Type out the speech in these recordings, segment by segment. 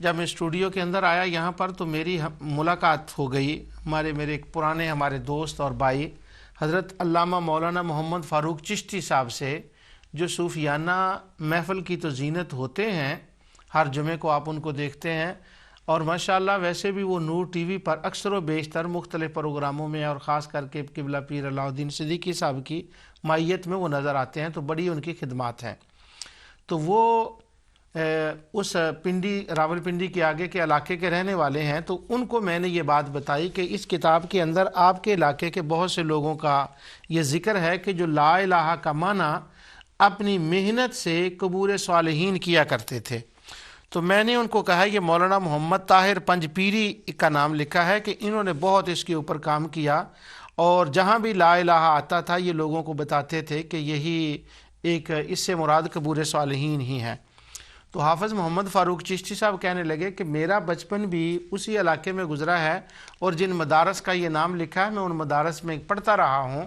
جب میں اسٹوڈیو کے اندر آیا یہاں پر تو میری ملاقات ہو گئی میرے ایک پرانے ہمارے دوست اور بھائی حضرت علامہ مولانا محمد فاروق چشتی صاحب سے، جو صوفیانہ محفل کی تو زینت ہوتے ہیں، ہر جمعے کو آپ ان کو دیکھتے ہیں، اور ماشاءاللہ ویسے بھی وہ نور ٹی وی پر اکثر و بیشتر مختلف پروگراموں میں اور خاص کر کے قبلہ پیر علاء الدین صدیقی صاحب کی مائیت میں وہ نظر آتے ہیں، تو بڑی ان کی خدمات ہیں۔ تو وہ اس پنڈی راولپنڈی کے آگے کے علاقے کے رہنے والے ہیں، تو ان کو میں نے یہ بات بتائی کہ اس کتاب کے اندر آپ کے علاقے کے بہت سے لوگوں کا یہ ذکر ہے کہ جو لا الہ کا معنی اپنی محنت سے قبور صالحین کیا کرتے تھے۔ تو میں نے ان کو کہا یہ مولانا محمد طاہر پنج پیری کا نام لکھا ہے کہ انہوں نے بہت اس کے اوپر کام کیا، اور جہاں بھی لا الہ آتا تھا یہ لوگوں کو بتاتے تھے کہ یہی ایک اس سے مراد قبور صالحین ہی ہیں۔ تو حافظ محمد فاروق چشتی صاحب کہنے لگے کہ میرا بچپن بھی اسی علاقے میں گزرا ہے، اور جن مدارس کا یہ نام لکھا ہے میں ان مدارس میں پڑھتا رہا ہوں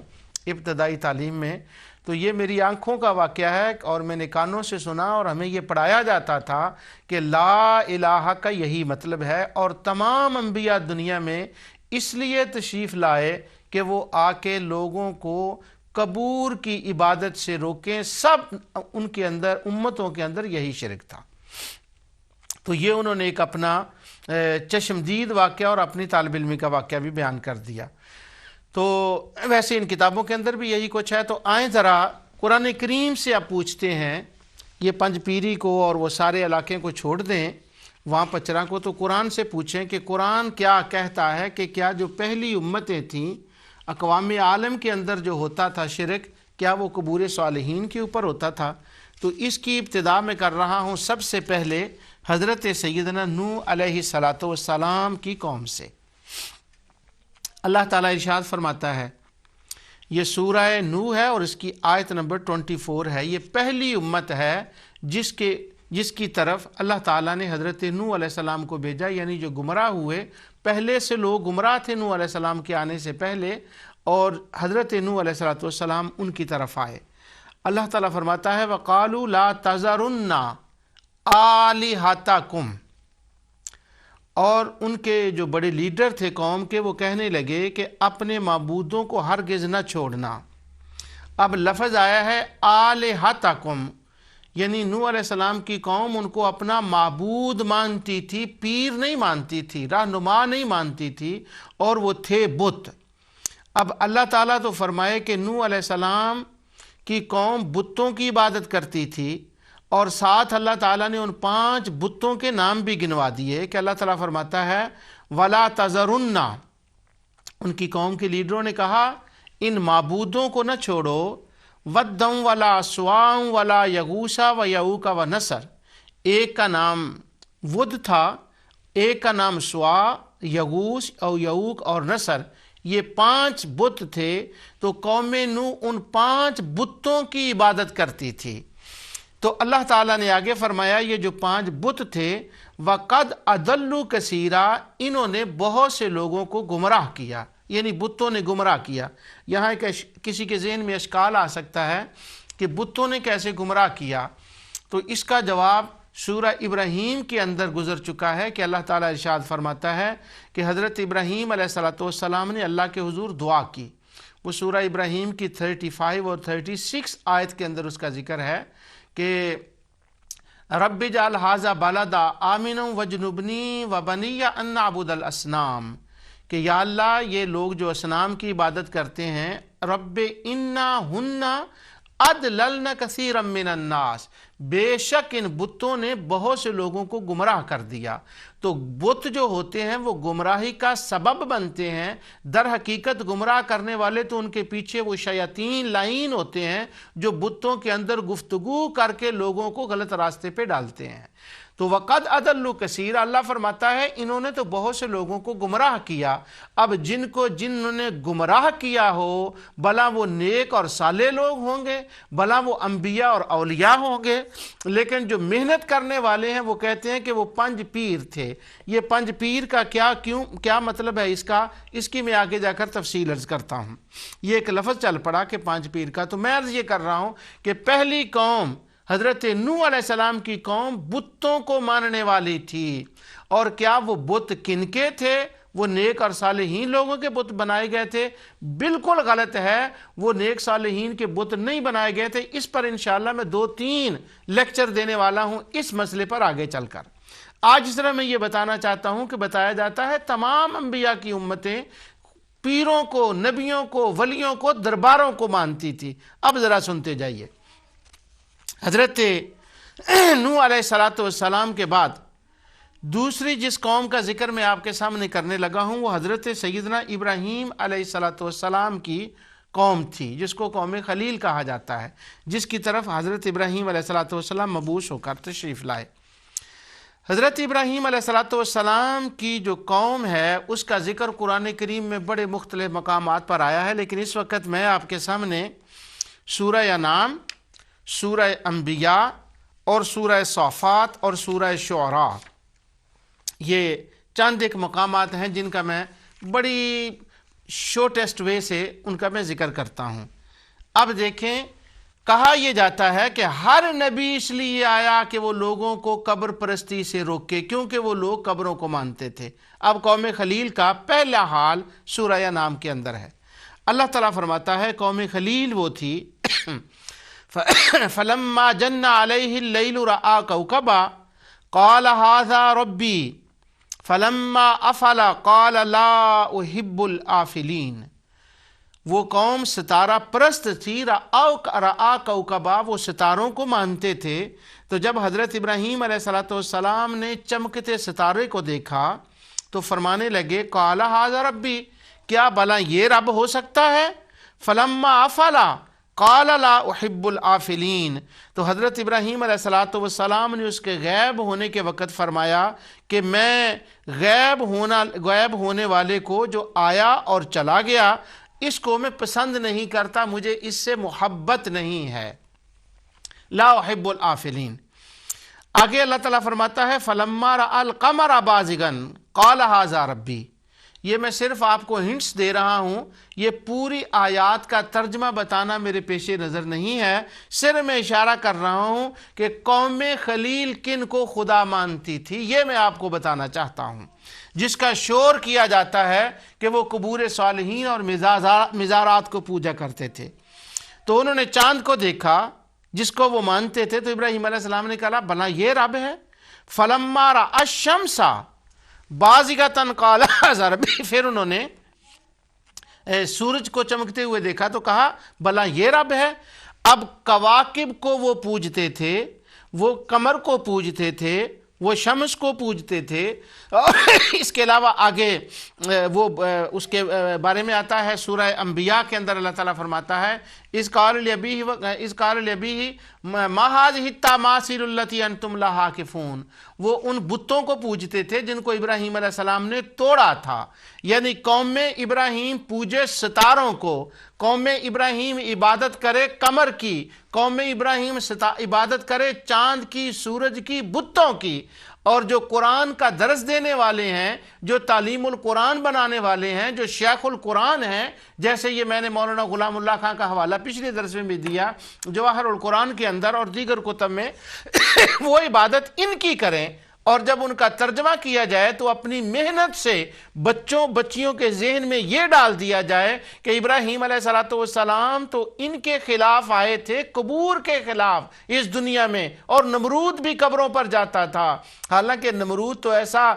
ابتدائی تعلیم میں، تو یہ میری آنکھوں کا واقعہ ہے اور میں نے کانوں سے سنا، اور ہمیں یہ پڑھایا جاتا تھا کہ لا الہ کا یہی مطلب ہے، اور تمام انبیاء دنیا میں اس لیے تشریف لائے کہ وہ آ کے لوگوں کو قبور کی عبادت سے روکیں، سب ان کے اندر امتوں کے اندر یہی شرک تھا۔ تو یہ انہوں نے ایک اپنا چشمدید واقعہ اور اپنی طالب علمی کا واقعہ بھی بیان کر دیا۔ تو ویسے ان کتابوں کے اندر بھی یہی کچھ ہے۔ تو آئیں ذرا قرآن کریم سے آپ پوچھتے ہیں، یہ پنج پیری کو اور وہ سارے علاقے کو چھوڑ دیں وہاں پچرا کو، تو قرآن سے پوچھیں کہ قرآن کیا کہتا ہے کہ کیا جو پہلی امتیں تھیں اقوام عالم کے اندر جو ہوتا تھا شرک، کیا وہ قبور صالحین کے اوپر ہوتا تھا؟ تو اس کی ابتدا میں کر رہا ہوں سب سے پہلے حضرت سیدنا نوح علیہ السلام کی قوم سے۔ اللہ تعالیٰ ارشاد فرماتا ہے، یہ سورہ نوح ہے اور اس کی آیت نمبر 24 ہے، یہ پہلی امت ہے جس کی طرف اللہ تعالیٰ نے حضرت نوح علیہ السلام کو بھیجا، یعنی جو گمراہ ہوئے، پہلے سے لوگ گمراہ تھے نوح علیہ السلام کے آنے سے پہلے، اور حضرت نوح علیہ السلام ان کی طرف آئے۔ اللہ تعالیٰ فرماتا ہے وَقَالُوا لَا تَذَرُنَّ آلِهَتَكُمْ، اور ان کے جو بڑے لیڈر تھے قوم کے، وہ کہنے لگے کہ اپنے معبودوں کو ہرگز نہ چھوڑنا۔ اب لفظ آیا ہے آلِهَتَكُمْ، یعنی نوح علیہ السلام کی قوم ان کو اپنا معبود مانتی تھی، پیر نہیں مانتی تھی، رہنما نہیں مانتی تھی، اور وہ تھے بت۔ اب اللہ تعالیٰ تو فرمائے کہ نوح علیہ السلام کی قوم بتوں کی عبادت کرتی تھی، اور ساتھ اللہ تعالیٰ نے ان 5 بتوں کے نام بھی گنوا دیے کہ اللہ تعالیٰ فرماتا ہے وَلَا تَذَرُنَّ، ان کی قوم کے لیڈروں نے کہا ان معبودوں کو نہ چھوڑو، وَدًّا وَلَا سُوَاعًا وَلَا یغوث وَیعوق وَنَسْرَ، ایک کا نام ود تھا، ایک کا نام سوا، یغوث اور یعوق اور نصر، یہ 5 بت تھے۔ تو قوم نوح ان 5 بتوں کی عبادت کرتی تھی۔ تو اللہ تعالیٰ نے آگے فرمایا یہ جو 5 بت تھے وَقَدْ أَضَلُّوا كَثِيرًا، انہوں نے بہت سے لوگوں کو گمراہ کیا، یعنی بتوں نے گمراہ کیا۔ یہاں ایک کسی کے ذہن میں اشکال آ سکتا ہے کہ بتوں نے کیسے گمراہ کیا، تو اس کا جواب سورہ ابراہیم کے اندر گزر چکا ہے کہ اللہ تعالیٰ ارشاد فرماتا ہے کہ حضرت ابراہیم علیہ السلام نے اللہ کے حضور دعا کی۔ وہ سورہ ابراہیم کی 35 اور 36 آیت کے اندر اس کا ذکر ہے کہ رب اجعل ھذا بلدا آمنا واجنبنی وبنی ان نعبد الاصنام، کہ یا اللہ یہ لوگ جو اصنام کی عبادت کرتے ہیں، رب انا ہن اضللن کثیرا من الناس، بے شک ان بتوں نے بہت سے لوگوں کو گمراہ کر دیا۔ تو بت جو ہوتے ہیں وہ گمراہی کا سبب بنتے ہیں، در حقیقت گمراہ کرنے والے تو ان کے پیچھے وہ شیاطین لعین ہوتے ہیں جو بتوں کے اندر گفتگو کر کے لوگوں کو غلط راستے پہ ڈالتے ہیں۔ تو وَقَدْ أَضَلُّوا كَثِيرًا، اللہ فرماتا ہے انہوں نے تو بہت سے لوگوں کو گمراہ کیا۔ اب جنہوں نے گمراہ کیا ہو، بلا وہ نیک اور صالح لوگ ہوں گے، بلا وہ انبیاء اور اولیاء ہوں گے، لیکن جو محنت کرنے والے ہیں وہ کہتے ہیں کہ وہ 5 پیر تھے۔ یہ 5 پیر کا کیا مطلب ہے اس کی میں آگے جا کر تفصیل عرض کرتا ہوں۔ یہ ایک لفظ چل پڑا کہ 5 پیر کا، تو میں عرض یہ کر رہا ہوں کہ پہلی قوم حضرت نوح علیہ السلام کی قوم بتوں کو ماننے والی تھی، اور کیا وہ بت کن کے تھے؟ وہ نیک اور صالحین لوگوں کے بت بنائے گئے تھے؟ بالکل غلط ہے، وہ نیک صالحین کے بت نہیں بنائے گئے تھے۔ اس پر انشاءاللہ میں 2-3 لیکچر دینے والا ہوں اس مسئلے پر آگے چل کر۔ آج اس طرح میں یہ بتانا چاہتا ہوں کہ بتایا جاتا ہے تمام انبیاء کی امتیں پیروں کو، نبیوں کو، ولیوں کو، درباروں کو مانتی تھی۔ اب ذرا سنتے جائیے۔ حضرت نوح علیہ السلام کے بعد دوسری جس قوم کا ذکر میں آپ کے سامنے کرنے لگا ہوں وہ حضرت سیدنا ابراہیم علیہ السلام کی قوم تھی، جس کو قوم خلیل کہا جاتا ہے، جس کی طرف حضرت ابراہیم علیہ السلام مبعوث ہو کر تشریف لائے۔ حضرت ابراہیم علیہ السلام کی جو قوم ہے اس کا ذکر قرآن کریم میں بڑے مختلف مقامات پر آیا ہے، لیکن اس وقت میں آپ کے سامنے سورہ انعام، سورہ انبیاء اور سورہ صافات اور سورہ شعراء، یہ چند ایک مقامات ہیں جن کا میں بڑی شارٹیسٹ وے سے ان کا میں ذکر کرتا ہوں۔ اب دیکھیں، کہا یہ جاتا ہے کہ ہر نبی اس لیے آیا کہ وہ لوگوں کو قبر پرستی سے روکے، کیونکہ وہ لوگ قبروں کو مانتے تھے۔ اب قوم خلیل کا پہلا حال سورہ انعام کے اندر ہے۔ اللہ تعالیٰ فرماتا ہے قوم خلیل وہ تھی فَلَمَّا جَنَّ عَلَيْهِ اللَّيْلُ رَآ كَوْكَبًا قَالَ هَذَا رَبِّي فَلَمَّا أَفَلَ قَالَ لَا أُحِبُّ الْآفِلِينَ۔ وہ قوم ستارہ پرست تھی، رآ کوکبا، وہ ستاروں کو مانتے تھے۔ تو جب حضرت ابراہیم علیہ السلام نے چمکتے ستارے کو دیکھا تو فرمانے لگے قال ھذا ربی، کیا بھلا یہ رب ہو سکتا ہے؟ فلما افلا قال لا احب الافلین، تو حضرت ابراہیم علیہ السلام نے اس کے غیب ہونے کے وقت فرمایا کہ میں غیب ہونے والے کو جو آیا اور چلا گیا اس کو میں پسند نہیں کرتا، مجھے اس سے محبت نہیں ہے۔ لا احب الافلین۔ آگے اللہ تعالیٰ فرماتا ہے فلما رأى القمر بازغا قال ھذا ربی۔ یہ میں صرف آپ کو ہنٹس دے رہا ہوں، یہ پوری آیات کا ترجمہ بتانا میرے پیش نظر نہیں ہے، صرف میں اشارہ کر رہا ہوں کہ قوم خلیل کن کو خدا مانتی تھی، یہ میں آپ کو بتانا چاہتا ہوں۔ جس کا شور کیا جاتا ہے کہ وہ قبور صالحین اور مزارات کو پوجا کرتے تھے۔ تو انہوں نے چاند کو دیکھا جس کو وہ مانتے تھے، تو ابراہیم علیہ السلام نے کہا بھلا یہ رب ہے؟ فلما رأى الشمس بازغۃ قال ھذا ربی، پھر انہوں نے سورج کو چمکتے ہوئے دیکھا تو کہا بھلا یہ رب ہے۔ اب کواکب کو وہ پوجتے تھے، وہ قمر کو پوجتے تھے، وہ شمس کو پوجتے تھے، اس کے علاوہ آگے وہ اس کے بارے میں آتا ہے سورہ انبیاء کے اندر اللہ تعالیٰ فرماتا ہے اذ قال لأبیہ ما ھذہ التماثیل التی انتم لہا عاکفون، وہ ان بتوں کو پوجتے تھے جن کو ابراہیم علیہ السلام نے توڑا تھا، یعنی قوم ابراہیم پوجے ستاروں کو، قوم ابراہیم عبادت کرے قمر کی، قوم ابراہیم عبادت کرے چاند کی، سورج کی، بتوں کی۔ اور جو قرآن کا درس دینے والے ہیں، جو تعلیم القرآن بنانے والے ہیں، جو شیخ القرآن ہیں، جیسے یہ میں نے مولانا غلام اللہ خان کا حوالہ پچھلے درس میں بھی دیا، جواہر القرآن کے اندر اور دیگر کتب میں، وہ عبادت ان کی کریں، اور جب ان کا ترجمہ کیا جائے تو اپنی محنت سے بچیوں کے ذہن میں یہ ڈال دیا جائے کہ ابراہیم علیہ السلام تو ان کے خلاف آئے تھے، قبور کے خلاف اس دنیا میں، اور نمرود بھی قبروں پر جاتا تھا۔ حالانکہ نمرود تو ایسا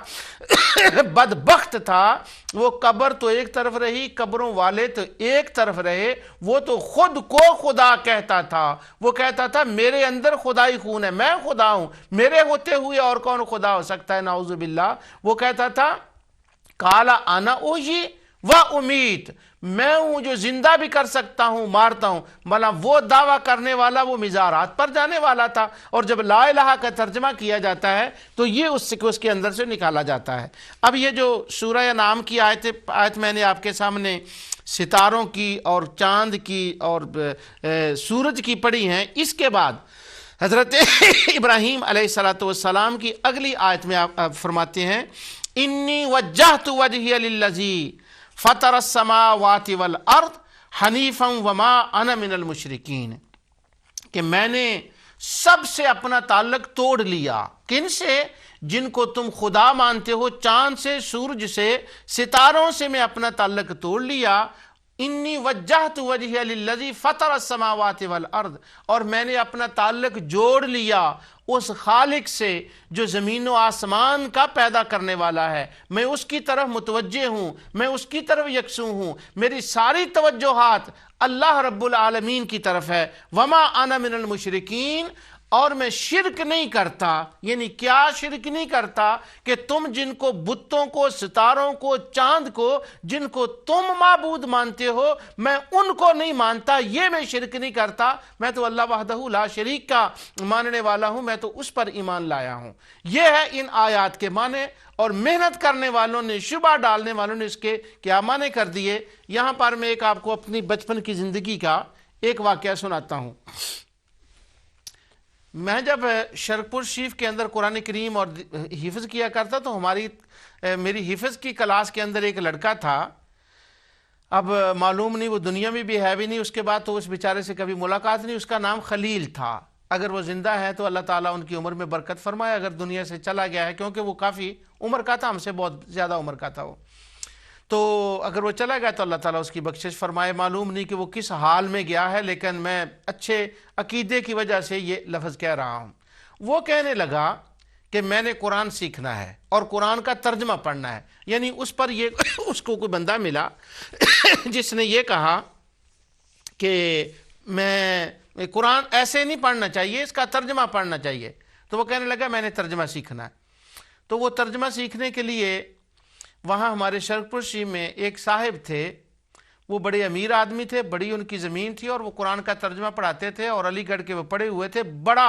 بدبخت تھا، وہ قبر تو ایک طرف رہی، قبروں والے تو ایک طرف رہے، وہ تو خود کو خدا کہتا تھا، وہ کہتا تھا میرے اندر خدائی خون ہے، میں خدا ہوں، میرے ہوتے ہوئے اور کون خدا ہو سکتا ہے، نعوذ باللہ۔ وہ کہتا تھا کالا انا اوحی و امیت، میں ہوں جو زندہ بھی کر سکتا ہوں، مارتا ہوں۔ بھلا وہ دعویٰ کرنے والا وہ مزارات پر جانے والا تھا، اور جب لا الہ کا ترجمہ کیا جاتا ہے تو یہ اس کے اندر سے نکالا جاتا ہے۔ اب یہ جو سورہ انعام کی آیت میں نے آپ کے سامنے ستاروں کی اور چاند کی اور سورج کی پڑھی ہیں، اس کے بعد حضرت ابراہیم علیہ السلام کی اگلی آیت میں آپ فرماتے ہیں انی وجہت وجہی للذی فطر السماوات والارض حنیفا وما انا من المشرکین، کہ میں نے سب سے اپنا تعلق توڑ لیا۔ کن سے؟ جن کو تم خدا مانتے ہو، چاند سے، سورج سے، ستاروں سے میں اپنا تعلق توڑ لیا۔ انی وجہت وجہی للذی فطر السماوات والارض، اور میں نے اپنا تعلق جوڑ لیا اس خالق سے جو زمین و آسمان کا پیدا کرنے والا ہے۔ میں اس کی طرف متوجہ ہوں، میں اس کی طرف یکسو ہوں، میری ساری توجہات اللہ رب العالمین کی طرف ہے۔ وما انا من المشرکین، اور میں شرک نہیں کرتا۔ یعنی کیا شرک نہیں کرتا؟ کہ تم جن کو، بتوں کو، ستاروں کو، چاند کو، جن کو تم معبود مانتے ہو، میں ان کو نہیں مانتا، یہ میں شرک نہیں کرتا۔ میں تو اللہ وحدہ لا شریک کا ماننے والا ہوں، میں تو اس پر ایمان لایا ہوں۔ یہ ہے ان آیات کے معنی، اور محنت کرنے والوں نے، شبہ ڈالنے والوں نے اس کے کیا معنی کر دیے۔ یہاں پر میں ایک آپ کو اپنی بچپن کی زندگی کا ایک واقعہ سناتا ہوں۔ میں جب شرک پور شریف کے اندر قرآن کریم اور حفظ کیا کرتا تو میری حفظ کی کلاس کے اندر ایک لڑکا تھا۔ اب معلوم نہیں وہ دنیا میں بھی ہے بھی نہیں، اس کے بعد تو اس بیچارے سے کبھی ملاقات نہیں۔ اس کا نام خلیل تھا۔ اگر وہ زندہ ہے تو اللہ تعالیٰ ان کی عمر میں برکت فرمائے، اگر دنیا سے چلا گیا ہے، کیونکہ وہ کافی عمر کا تھا، ہم سے بہت زیادہ عمر کا تھا وہ، تو اگر وہ چلا گیا تو اللہ تعالیٰ اس کی بخشش فرمائے۔ معلوم نہیں کہ وہ کس حال میں گیا ہے، لیکن میں اچھے عقیدے کی وجہ سے یہ لفظ کہہ رہا ہوں۔ وہ کہنے لگا کہ میں نے قرآن سیکھنا ہے اور قرآن کا ترجمہ پڑھنا ہے۔ یعنی اس پر اس کو کوئی بندہ ملا جس نے یہ کہا کہ میں قرآن ایسے نہیں پڑھنا چاہیے، اس کا ترجمہ پڑھنا چاہیے۔ تو وہ کہنے لگا میں نے ترجمہ سیکھنا ہے۔ تو وہ ترجمہ سیکھنے کے لیے وہاں ہمارے شرک پور شریف میں ایک صاحب تھے، وہ بڑے امیر آدمی تھے، بڑی ان کی زمین تھی، اور وہ قرآن کا ترجمہ پڑھاتے تھے، اور علی گڑھ کے وہ پڑھے ہوئے تھے۔ بڑا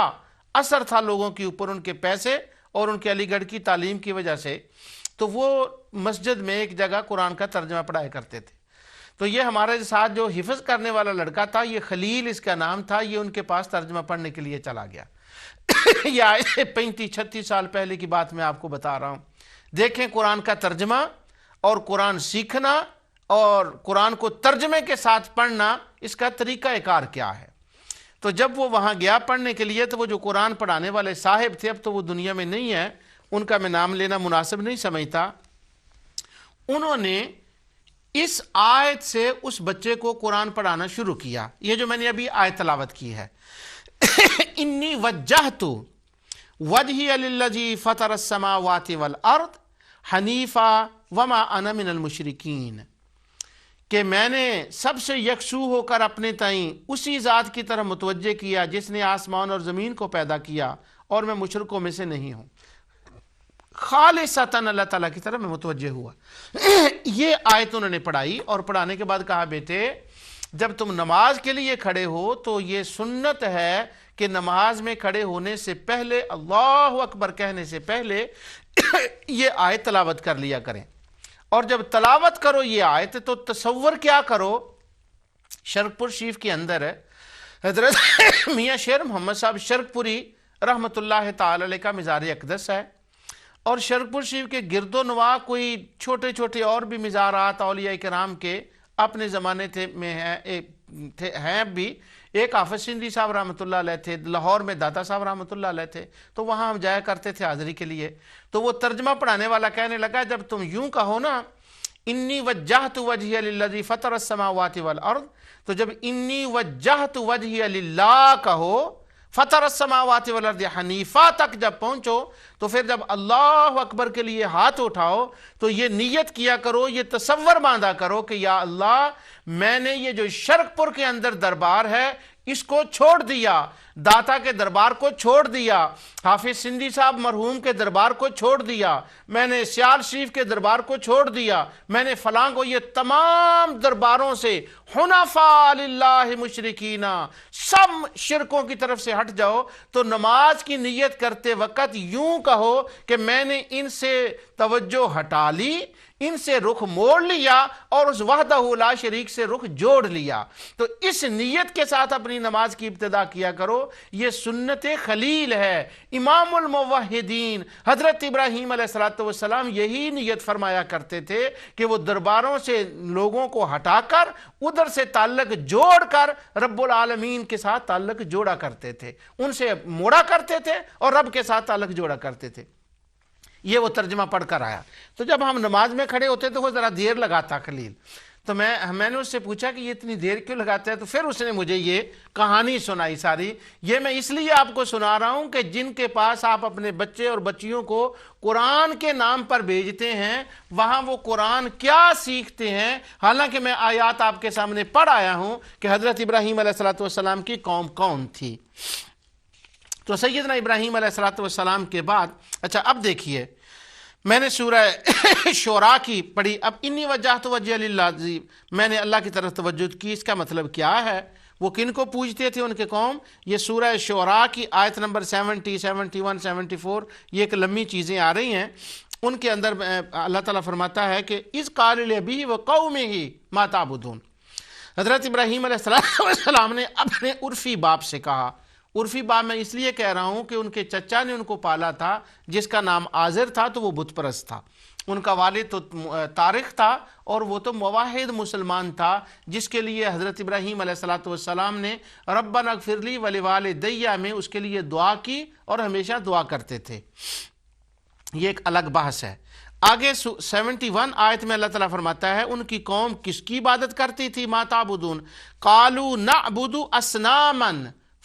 اثر تھا لوگوں کے اوپر ان کے پیسے اور ان کے علی گڑھ کی تعلیم کی وجہ سے۔ تو وہ مسجد میں ایک جگہ قرآن کا ترجمہ پڑھایا کرتے تھے۔ تو یہ ہمارے ساتھ جو حفظ کرنے والا لڑکا تھا، یہ خلیل اس کا نام تھا، یہ ان کے پاس ترجمہ پڑھنے کے لیے چلا گیا۔ یہ آئے 35-36 سال پہلے کی بات میں آپ کو بتا رہا ہوں۔ دیکھیں قرآن کا ترجمہ اور قرآن سیکھنا اور قرآن کو ترجمے کے ساتھ پڑھنا، اس کا طریقہ کار کیا ہے۔ تو جب وہ وہاں گیا پڑھنے کے لیے، تو وہ جو قرآن پڑھانے والے صاحب تھے، اب تو وہ دنیا میں نہیں ہے، ان کا میں نام لینا مناسب نہیں سمجھتا، انہوں نے اس آیت سے اس بچے کو قرآن پڑھانا شروع کیا۔ یہ جو میں نے ابھی آیت تلاوت کی ہے، انی وجہت وجہی للذی فطر السماوات والارض حنیفا وما انا من المشرکین، کہ میں نے سب سے یکسو ہو کر اپنے تئیں اسی ذات کی طرح متوجہ کیا جس نے آسمان اور زمین کو پیدا کیا، اور میں مشرکوں میں سے نہیں ہوں۔ خالصتاً اللہ تعالیٰ کی طرف میں متوجہ ہوا۔ یہ آیت انہوں نے پڑھائی، اور پڑھانے کے بعد کہا بیٹے جب تم نماز کے لیے کھڑے ہو تو یہ سنت ہے کہ نماز میں کھڑے ہونے سے پہلے، اللہ اکبر کہنے سے پہلے یہ آیت تلاوت کر لیا کریں، اور جب تلاوت کرو یہ آیت تو تصور کیا کرو، شرک پور شریف کے اندر حضرت میاں شیر محمد صاحب شرک پوری رحمۃ اللہ تعالی علیہ کا مزار اقدس ہے، اور شرک پور شریف کے گرد و نواح کوئی چھوٹے چھوٹے اور بھی مزارات اولیاء کرام کے اپنے زمانے میں ہیں بھی۔ ایک حافظ سندھی صاحب رحمۃ اللہ علیہ تھے، لاہور میں داتا صاحب رحمۃ اللہ علیہ تھے، تو وہاں ہم جایا کرتے تھے حاضری کے لیے۔ تو وہ ترجمہ پڑھانے والا کہنے لگا جب تم یوں کہو نا انی وجہت وجہی للذی فطر السماوات والارض، تو جب انی وجہت وجہی للہ کہو، فطر السماوات والارض حنیفہ تک جب پہنچو، تو پھر جب اللہ اکبر کے لیے ہاتھ اٹھاؤ تو یہ نیت کیا کرو، یہ تصور باندھا کرو کہ یا اللہ میں نے یہ جو شرک پور کے اندر دربار ہے اس کو چھوڑ دیا، داتا کے دربار کو چھوڑ دیا، حافظ سندھی صاحب مرحوم کے دربار کو چھوڑ دیا، میں نے سیال شریف کے دربار کو چھوڑ دیا، میں نے فلاں کو، یہ تمام درباروں سے حنفاء للہ مشرکین، سب شرکوں کی طرف سے ہٹ جاؤ۔ تو نماز کی نیت کرتے وقت یوں کہو کہ میں نے ان سے توجہ ہٹا لی، ان سے رخ موڑ لیا اور اس وحدہ لا شریک سے رخ جوڑ لیا۔ تو اس نیت کے ساتھ اپنی نماز کی ابتدا کیا کرو، یہ سنت خلیل ہے۔ امام الموحدین حضرت ابراہیم علیہ السلام یہی نیت فرمایا کرتے تھے کہ وہ درباروں سے لوگوں کو ہٹا کر ادھر سے تعلق جوڑ کر رب العالمین کے ساتھ تعلق جوڑا کرتے تھے، ان سے موڑا کرتے تھے اور رب کے ساتھ تعلق جوڑا کرتے تھے۔ یہ وہ ترجمہ پڑھ کر آیا۔ تو جب ہم نماز میں کھڑے ہوتے تو وہ ذرا دیر لگاتا خلیل، تو میں نے اس سے پوچھا کہ یہ اتنی دیر کیوں لگاتا ہے، تو پھر اس نے مجھے یہ کہانی سنائی ساری۔ یہ میں اس لیے آپ کو سنا رہا ہوں کہ جن کے پاس آپ اپنے بچے اور بچیوں کو قرآن کے نام پر بھیجتے ہیں، وہاں وہ قرآن کیا سیکھتے ہیں۔ حالانکہ میں آیات آپ کے سامنے پڑھ آیا ہوں کہ حضرت ابراہیم علیہ السلام کی قوم کون تھی۔ تو سیدنا ابراہیم علیہ السلام کے بعد اچھا اب دیکھیے، میں نے سورہ شعراء کی پڑھی، اب انی وجہت وجہی للہ، میں نے اللہ کی طرف توجہ کی، اس کا مطلب کیا ہے، وہ کن کو پوجتے تھے ان کے قوم۔ یہ سورہ شعراء کی آیت نمبر 70، 71، 74، یہ ایک لمبی چیزیں آ رہی ہیں، ان کے اندر اللہ تعالیٰ فرماتا ہے کہ اذ قال لأبیہ وقومہ ما تعبدون، حضرت ابراہیم علیہ السلام نے اپنے عرفی باپ سے کہا۔ عرفی باپ میں اس لیے کہہ رہا ہوں کہ ان کے چچا نے ان کو پالا تھا جس کا نام آزر تھا، تو وہ بت پرست تھا۔ ان کا والد تو طارق تھا اور وہ تو موحد مسلمان تھا، جس کے لیے حضرت ابراہیم علیہ السلام نے ربنا اغفر لی ولوالدی میں اس کے لیے دعا کی اور ہمیشہ دعا کرتے تھے۔ یہ ایک الگ بحث ہے۔ آگے 71 آیت میں اللہ تعالیٰ فرماتا ہے ان کی قوم کس کی عبادت کرتی تھی، ما تعبدون قالوا نعبد اصناما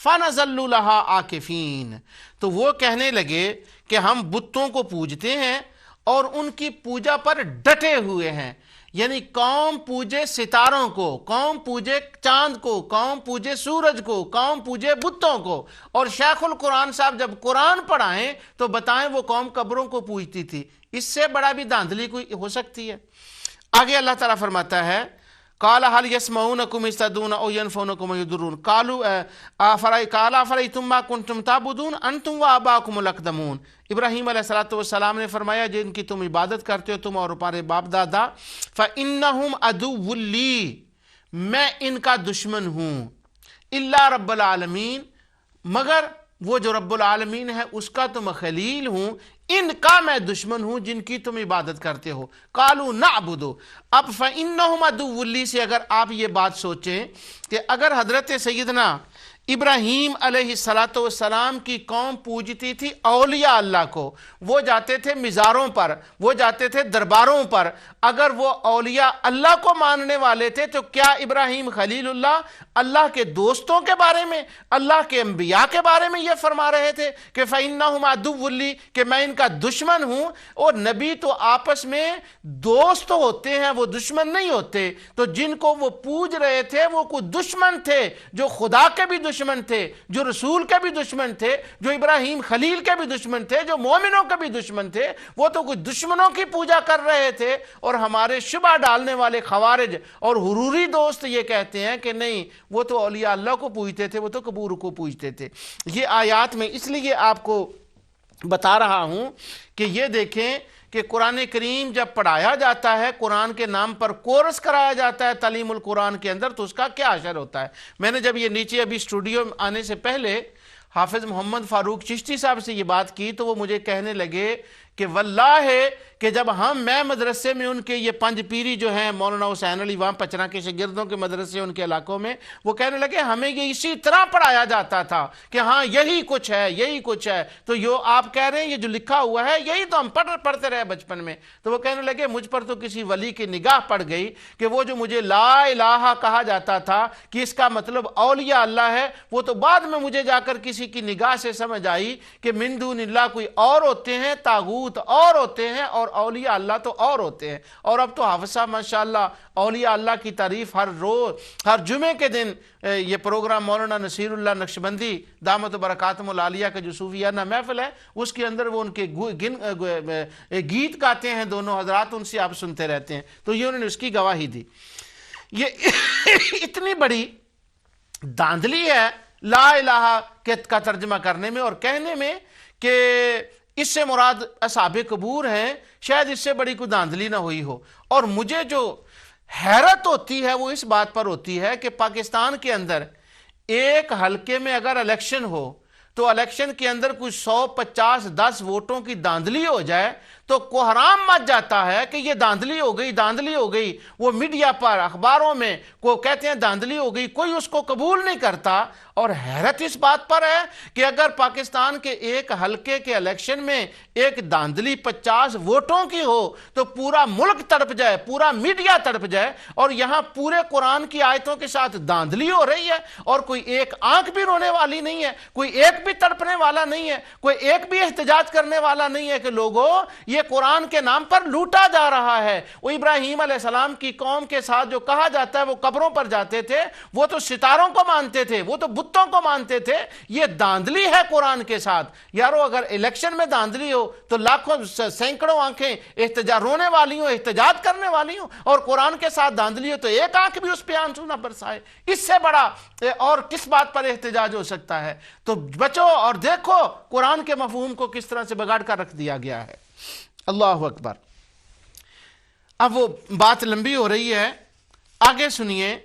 فنظل لها عاکفین، تو وہ کہنے لگے کہ ہم بتوں کو پوجتے ہیں اور ان کی پوجا پر ڈٹے ہوئے ہیں۔ یعنی قوم پوجے ستاروں کو، قوم پوجے چاند کو، قوم پوجے سورج کو، قوم پوجے بتوں کو، اور شیخ القرآن صاحب جب قرآن پڑھائیں تو بتائیں وہ قوم قبروں کو پوجتی تھی۔ اس سے بڑا بھی دھاندلی کوئی ہو سکتی ہے؟ آگے اللہ تعالیٰ فرماتا ہے قال هل يسمعونكم إذ تدعون أو ينفعونكم أو يضرون قال أفرأيتم ما كنتم تعبدون أنتم وآباؤكم الأقدمون۔ ابراہیم علیہ السلام نے فرمایا جن کی تم عبادت کرتے ہو تم اور تمہارے باپ دادا، فإنهم عدو لي، میں ان کا دشمن ہوں، إلا رب العالمین، مگر وہ جو رب العالمین ہے اس کا تو میں خلیل ہوں، ان کا میں دشمن ہوں جن کی تم عبادت کرتے ہو۔ قالوا نعبد، اب فإنهم عدو لي سے اگر آپ یہ بات سوچیں کہ اگر حضرت سیدنا ابراہیم علیہ السلام کی قوم پوجتی تھی اولیاء اللہ کو، وہ جاتے تھے مزاروں پر، وہ جاتے تھے درباروں پر، اگر وہ اولیاء اللہ کو ماننے والے تھے تو کیا ابراہیم خلیل اللہ اللہ کے دوستوں کے بارے میں، اللہ کے انبیاء کے بارے میں یہ فرما رہے تھے کہ فإنهم عدو لي، کہ میں ان کا دشمن ہوں؟ اور نبی تو آپس میں دوست ہوتے ہیں، وہ دشمن نہیں ہوتے۔ تو جن کو وہ پوج رہے تھے وہ کوئی دشمن تھے، جو خدا کے بھی دشمن تھے، جو رسول کے بھی دشمن تھے، جو ابراہیم خلیل کے بھی دشمن تھے، جو مومنوں کے بھی دشمن تھے، وہ تو کوئی دشمنوں کی پوجا کر رہے تھے۔ اور ہمارے شبہ ڈالنے والے خوارج اور حروری دوست یہ کہتے ہیں کہ نہیں، وہ تو اولیاء اللہ کو پوجتے تھے، وہ تو قبور کو پوجتے تھے۔ یہ آیات میں اس لیے آپ کو بتا رہا ہوں کہ یہ دیکھیں کہ قرآن کریم جب پڑھایا جاتا ہے، قرآن کے نام پر کورس کرایا جاتا ہے تعلیم القرآن کے اندر، تو اس کا کیا اثر ہوتا ہے۔ میں نے جب یہ نیچے ابھی اسٹوڈیو میں آنے سے پہلے حافظ محمد فاروق چشتی صاحب سے یہ بات کی تو وہ مجھے کہنے لگے کہ واللہ کہ جب میں مدرسے میں ان کے یہ پنج پیری جو ہیں مولانا حسین علی وہاں پچرا کے شاگردوں کے مدرسے ان کے علاقوں میں، وہ کہنے لگے ہمیں یہ اسی طرح پڑھایا جاتا تھا کہ ہاں یہی کچھ ہے، یہی کچھ ہے، تو یہ آپ کہہ رہے ہیں یہ جو لکھا ہوا ہے یہی تو ہم پڑھتے رہے بچپن میں۔ تو وہ کہنے لگے مجھ پر تو کسی ولی کی نگاہ پڑ گئی کہ وہ جو مجھے لا الہ کہا جاتا تھا کہ اس کا مطلب اولیاء اللہ ہے، وہ تو بعد میں مجھے جا کر کسی کی نگاہ سے سمجھ آئی کہ من دون اللہ کوئی اور ہوتے ہیں، طاغوت اور ہوتے ہیں، اور اولیاء اللہ تو اور ہوتے ہیں۔ اور اب تو حافظ صاحب ماشاءاللہ اولیاء اللہ کی تعریف ہر روز، ہر جمعے کے دن یہ پروگرام مولانا نصیر اللہ نقشبندی دامت برکاتہم العالیہ کا جو صوفیانہ محفل ہے اس کے اندر وہ ان کے گیت گاتے ہیں دونوں حضرات، ان سے آپ سنتے رہتے ہیں، تو یہ انہوں نے اس کی گواہی دی۔ یہ اتنی بڑی دھاندلی ہے لا الہ کا ترجمہ کرنے میں اور کہنے میں کہ اس سے مراد اصحاب قبور ہیں، شاید اس سے بڑی کوئی دھاندلی نہ ہوئی ہو۔ اور مجھے جو حیرت ہوتی ہے وہ اس بات پر ہوتی ہے کہ پاکستان کے اندر ایک حلقے میں اگر الیکشن ہو تو الیکشن کے اندر کوئی 150-10 ووٹوں کی دھاندلی ہو جائے تو کوحرام مچ جاتا ہے کہ یہ دھاندلی ہو گئی، دھاندلی ہو گئی۔ وہ میڈیا پر، اخباروں میں کو کہتے ہیں دھاندلی ہو گئی، کوئی اس کو قبول نہیں کرتا۔ اور حیرت اس بات پر ہے کہ اگر پاکستان کے ایک حلقے کے الیکشن میں ایک دھاندلی 50 ووٹوں کی ہو تو پورا ملک تڑپ جائے، پورا میڈیا تڑپ جائے، اور یہاں پورے قرآن کی آیتوں کے ساتھ دھاندلی ہو رہی ہے اور کوئی ایک آنکھ بھی رونے والی نہیں ہے، کوئی ایک بھی تڑپنے والا نہیں ہے، کوئی ایک بھی احتجاج کرنے والا نہیں ہے کہ لوگوں یہ قرآن کے نام پر لوٹا جا رہا ہے۔ وہ ابراہیم علیہ السلام کی قوم کے ساتھ جو کہا جاتا ہے وہ قبروں پر جاتے تھے، وہ تو ستاروں کو مانتے تھے، وہ تو بتوں کو مانتے تھے، یہ دھاندلی ہے قرآن کے ساتھ۔ یارو اگر الیکشن میں دھاندلی ہو تو لاکھوں سینکڑوں آنکھیں احتجاج رونے والی ہوں، احتجاج کرنے والی ہوں، اور قرآن کے ساتھ دھاندلی ہو تو ایک آنکھ بھی اس پہ آنسو نہ برسائے۔ اس سے بڑا اور کس بات پر احتجاج ہو سکتا ہے؟ تو بچو اور دیکھو قرآن کے مفہوم کو کس طرح سے بگاڑ کر رکھ دیا گیا ہے۔ اللہ اکبر۔ اب وہ بات لمبی ہو رہی ہے، آگے سنیے۔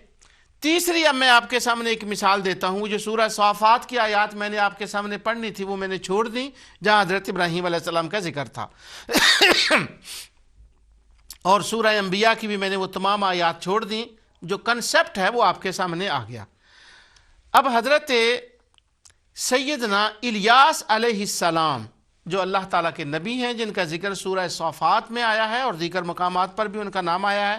تیسری اب میں آپ کے سامنے ایک مثال دیتا ہوں۔ جو سورہ صافات کی آیات میں نے آپ کے سامنے پڑھنی تھی وہ میں نے چھوڑ دی، جہاں حضرت ابراہیم علیہ السلام کا ذکر تھا، اور سورہ انبیاء کی بھی میں نے وہ تمام آیات چھوڑ دی۔ جو کنسپٹ ہے وہ آپ کے سامنے آ گیا۔ اب حضرت سیدنا الیاس علیہ السلام جو اللہ تعالیٰ کے نبی ہیں، جن کا ذکر سورہ صافات میں آیا ہے اور دیگر مقامات پر بھی ان کا نام آیا ہے،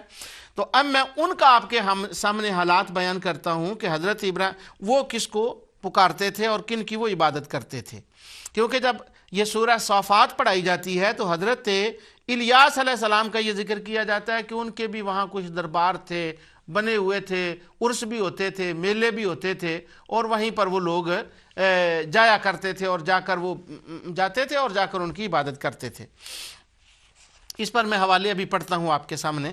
تو اب میں ان کا آپ کے سامنے حالات بیان کرتا ہوں کہ حضرت ابراہیم وہ کس کو پکارتے تھے اور کن کی وہ عبادت کرتے تھے۔ کیونکہ جب یہ سورہ صافات پڑھائی جاتی ہے تو حضرت الیاس علیہ السلام کا یہ ذکر کیا جاتا ہے کہ ان کے بھی وہاں کچھ دربار تھے، بنے ہوئے تھے، عرس بھی ہوتے تھے، میلے بھی ہوتے تھے، اور وہیں پر وہ لوگ جایا کرتے تھے اور جا کر وہ جاتے تھے اور جا کر ان کی عبادت کرتے تھے۔ اس پر میں حوالے ابھی پڑھتا ہوں آپ کے سامنے،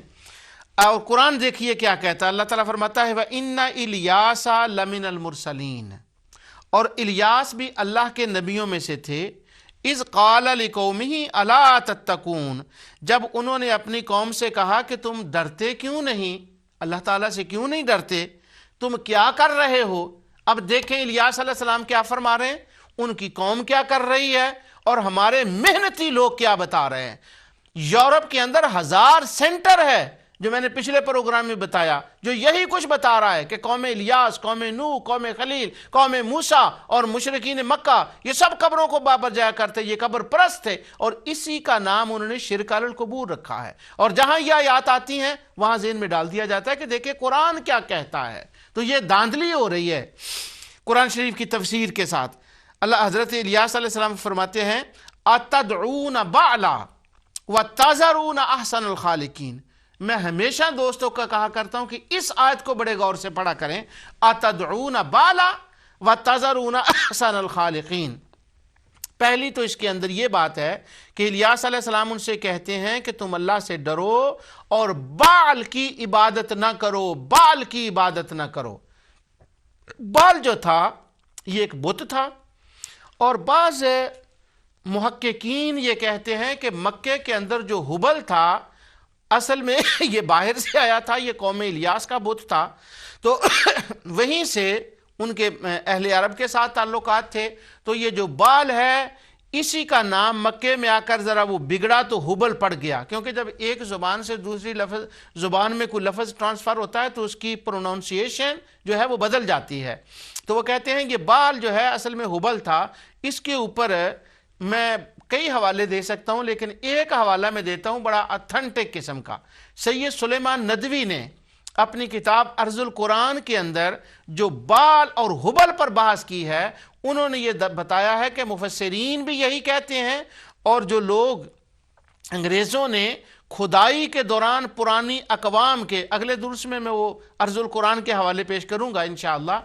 اور قرآن دیکھیے کیا کہتا ہے۔ اللہ تعالیٰ فرماتا ہے وَإِنَّ إِلْيَاسَ لَمِنَ الْمُرْسَلِينَ، اور الیاس بھی اللہ کے نبیوں میں سے تھے۔ اِذْ قَالَ لِقَوْمِهِ أَلَا تَتَّقُونَ، جب انہوں نے اپنی قوم سے کہا کہ تم ڈرتے کیوں نہیں، اللہ تعالیٰ سے کیوں نہیں ڈرتے، تم کیا کر رہے ہو؟ اب دیکھیں الیاس علیہ السلام کیا فرما رہے ہیں، ان کی قوم کیا کر رہی ہے، اور ہمارے محنتی لوگ کیا بتا رہے ہیں۔ یورپ کے اندر 1000 سینٹر ہے، جو میں نے پچھلے پروگرام میں بتایا، جو یہی کچھ بتا رہا ہے کہ قوم الیاس، قوم نوح، قوم خلیل، قوم موسیٰ اور مشرکین مکہ یہ سب قبروں کو بابر جایا کرتے، یہ قبر پرست تھے، اور اسی کا نام انہوں نے شرک علی القبور رکھا ہے۔ اور جہاں یہ آیات آتی ہیں وہاں ذہن میں ڈال دیا جاتا ہے کہ دیکھیں قرآن کیا کہتا ہے۔ تو یہ دھاندلی ہو رہی ہے قرآن شریف کی تفسیر کے ساتھ۔ اللہ حضرت الیاس علیہ السلام فرماتے ہیں اتدعون بعلا وتذرون احسن الخالقین۔ میں ہمیشہ دوستوں کا کہا کرتا ہوں کہ اس آیت کو بڑے غور سے پڑھا کریں، اتدعون بعلا وتذرون احسن الخالقین۔ پہلی تو اس کے اندر یہ بات ہے کہ الیاس علیہ السلام ان سے کہتے ہیں کہ تم اللہ سے ڈرو اور بعل کی عبادت نہ کرو، بعل کی عبادت نہ کرو۔ بعل جو تھا یہ ایک بت تھا، اور بعض محققین یہ کہتے ہیں کہ مکے کے اندر جو حبل تھا اصل میں یہ باہر سے آیا تھا، یہ قوم الیاس کا بت تھا، تو وہیں سے ان کے اہل عرب کے ساتھ تعلقات تھے۔ تو یہ جو بال ہے اسی کا نام مکے میں آ کر ذرا وہ بگڑا تو حبل پڑ گیا، کیونکہ جب ایک زبان سے دوسری زبان میں کوئی لفظ ٹرانسفر ہوتا ہے تو اس کی پروننسیشن جو ہے وہ بدل جاتی ہے۔ تو وہ کہتے ہیں یہ بال جو ہے اصل میں حبل تھا۔ اس کے اوپر میں کئی حوالے دے سکتا ہوں، لیکن ایک حوالہ میں دیتا ہوں بڑا اتھنٹک قسم کا۔ سید سلیمان ندوی نے اپنی کتاب ارض القرآن کے اندر جو بال اور حبل پر بحث کی ہے، انہوں نے یہ بتایا ہے کہ مفسرین بھی یہی کہتے ہیں، اور جو لوگ انگریزوں نے کھدائی کے دوران پرانی اقوام کے، اگلے درس میں وہ ارض القرآن کے حوالے پیش کروں گا انشاءاللہ،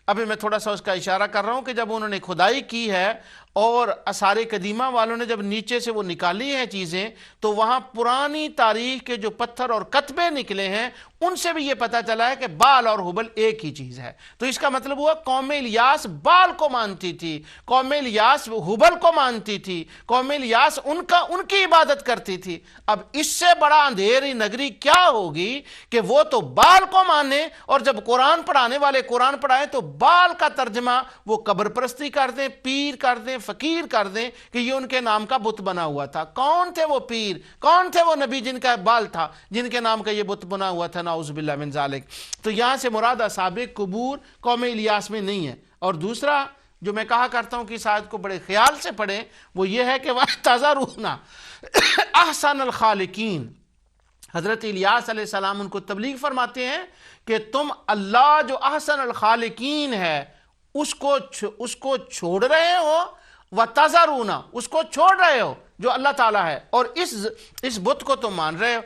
ابھی میں تھوڑا سا اس کا اشارہ کر رہا ہوں کہ جب انہوں نے کھدائی کی ہے اور آثار قدیمہ والوں نے جب نیچے سے وہ نکالی ہیں چیزیں، تو وہاں پرانی تاریخ کے جو پتھر اور کتبے نکلے ہیں ان سے بھی یہ پتہ چلا ہے کہ بال اور حبل ایک ہی چیز ہے۔ تو اس کا مطلب ہوا قوم الیاس بال کو مانتی تھی، قوم الیاس حبل کو مانتی تھی، قوم الیاس ان کی عبادت کرتی تھی۔ اب اس سے بڑا اندھیری نگری کیا ہوگی کہ وہ تو بال کو مانے، اور جب قرآن پڑھانے والے قرآن پڑھائیں تو بال کا ترجمہ وہ قبر پرستی کر دیں، پیر کر دیں، فقیر کر دیں کہ یہ ان کے نام کا بت بنا ہوا تھا۔ کون تھے وہ پیر؟ کون تھے وہ نبی جن کا بال تھا، جن کے نام کا یہ بت بنا ہوا تھا؟ نعوذ باللہ من ذالک۔ تو یہاں سے مراد اصحاب قبور قوم الیاس میں نہیں ہے۔ اور دوسرا جو میں کہا کرتا ہوں کہ اس آیت کو بڑے خیال سے پڑھیں، وہ یہ ہے کہ وَتَذَرُونَ احسن الخالقین۔ حضرت الیاس علیہ السلام ان کو تبلیغ فرماتے ہیں کہ تم اللہ جو احسن الخالقین ہے اس کو چھوڑ رہے ہو، وَتَذَرُونَ اس کو چھوڑ رہے ہو جو اللہ تعالیٰ ہے، اور اس بت کو تم مان رہے ہو۔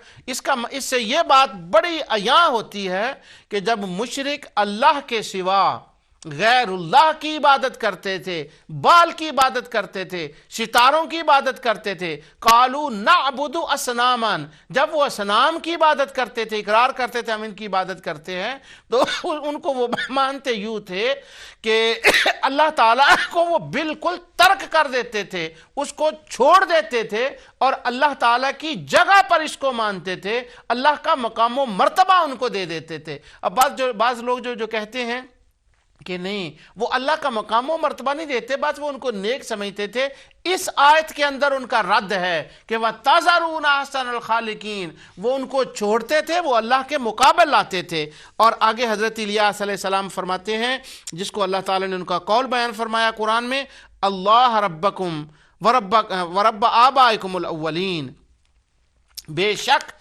اس سے یہ بات بڑی عیاں ہوتی ہے کہ جب مشرک اللہ کے سوا غیر اللہ کی عبادت کرتے تھے، بال کی عبادت کرتے تھے، ستاروں کی عبادت کرتے تھے، قالوا نعبد اصناما، جب وہ اصنام کی عبادت کرتے تھے، اقرار کرتے تھے ہم ان کی عبادت کرتے ہیں، تو ان کو وہ مانتے یوں تھے کہ اللہ تعالیٰ کو وہ بالکل ترک کر دیتے تھے، اس کو چھوڑ دیتے تھے، اور اللہ تعالیٰ کی جگہ پر اس کو مانتے تھے، اللہ کا مقام و مرتبہ ان کو دے دیتے تھے۔ اب بعض لوگ جو کہتے ہیں کہ نہیں وہ اللہ کا مقام و مرتبہ نہیں دیتے، بس وہ ان کو نیک سمجھتے تھے، اس آیت کے اندر ان کا رد ہے کہ وَتَذَرُونَ أَحْسَنَ الْخَالِقِينَ، وہ ان کو چھوڑتے تھے، وہ اللہ کے مقابل لاتے تھے۔ اور آگے حضرت الیاس علیہ السلام فرماتے ہیں، جس کو اللہ تعالیٰ نے ان کا قول بیان فرمایا قرآن میں، اللہ ربکم ورب آبائکم الاولین، بے شک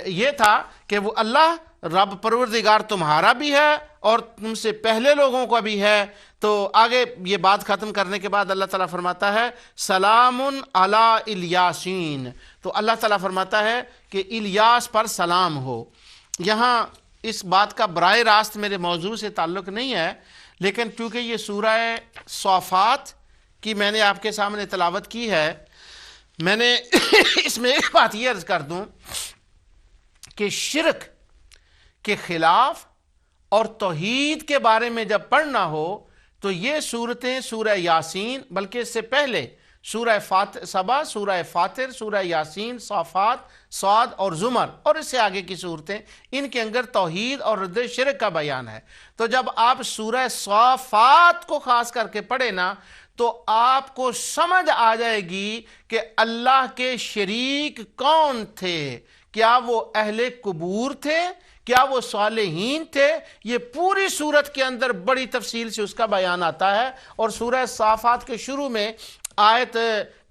یہ تھا کہ وہ اللہ رب پروردگار تمہارا بھی ہے اور تم سے پہلے لوگوں کا بھی ہے۔ تو آگے یہ بات ختم کرنے کے بعد اللہ تعالیٰ فرماتا ہے سلام علی الیاسین، تو اللہ تعالیٰ فرماتا ہے کہ الیاس پر سلام ہو۔ یہاں اس بات کا براہ راست میرے موضوع سے تعلق نہیں ہے، لیکن کیونکہ یہ سورہ صافات کی میں نے آپ کے سامنے تلاوت کی ہے، میں نے اس میں ایک بات یہ عرض کر دوں کہ شرک کے خلاف اور توحید کے بارے میں جب پڑھنا ہو تو یہ صورتیں سورہ یاسین، بلکہ اس سے پہلے سورہ سبا، سورہ فاطر، سورہ یاسین، صافات، صاد اور زمر، اور اس سے آگے کی صورتیں، ان کے اندر توحید اور رد شرک کا بیان ہے۔ تو جب آپ سورہ صافات کو خاص کر کے پڑھیں نا تو آپ کو سمجھ آ جائے گی کہ اللہ کے شریک کون تھے، کیا وہ اہل قبور تھے، کیا وہ صالحین تھے۔ یہ پوری سورت کے اندر بڑی تفصیل سے اس کا بیان آتا ہے، اور سورہ صافات کے شروع میں آیت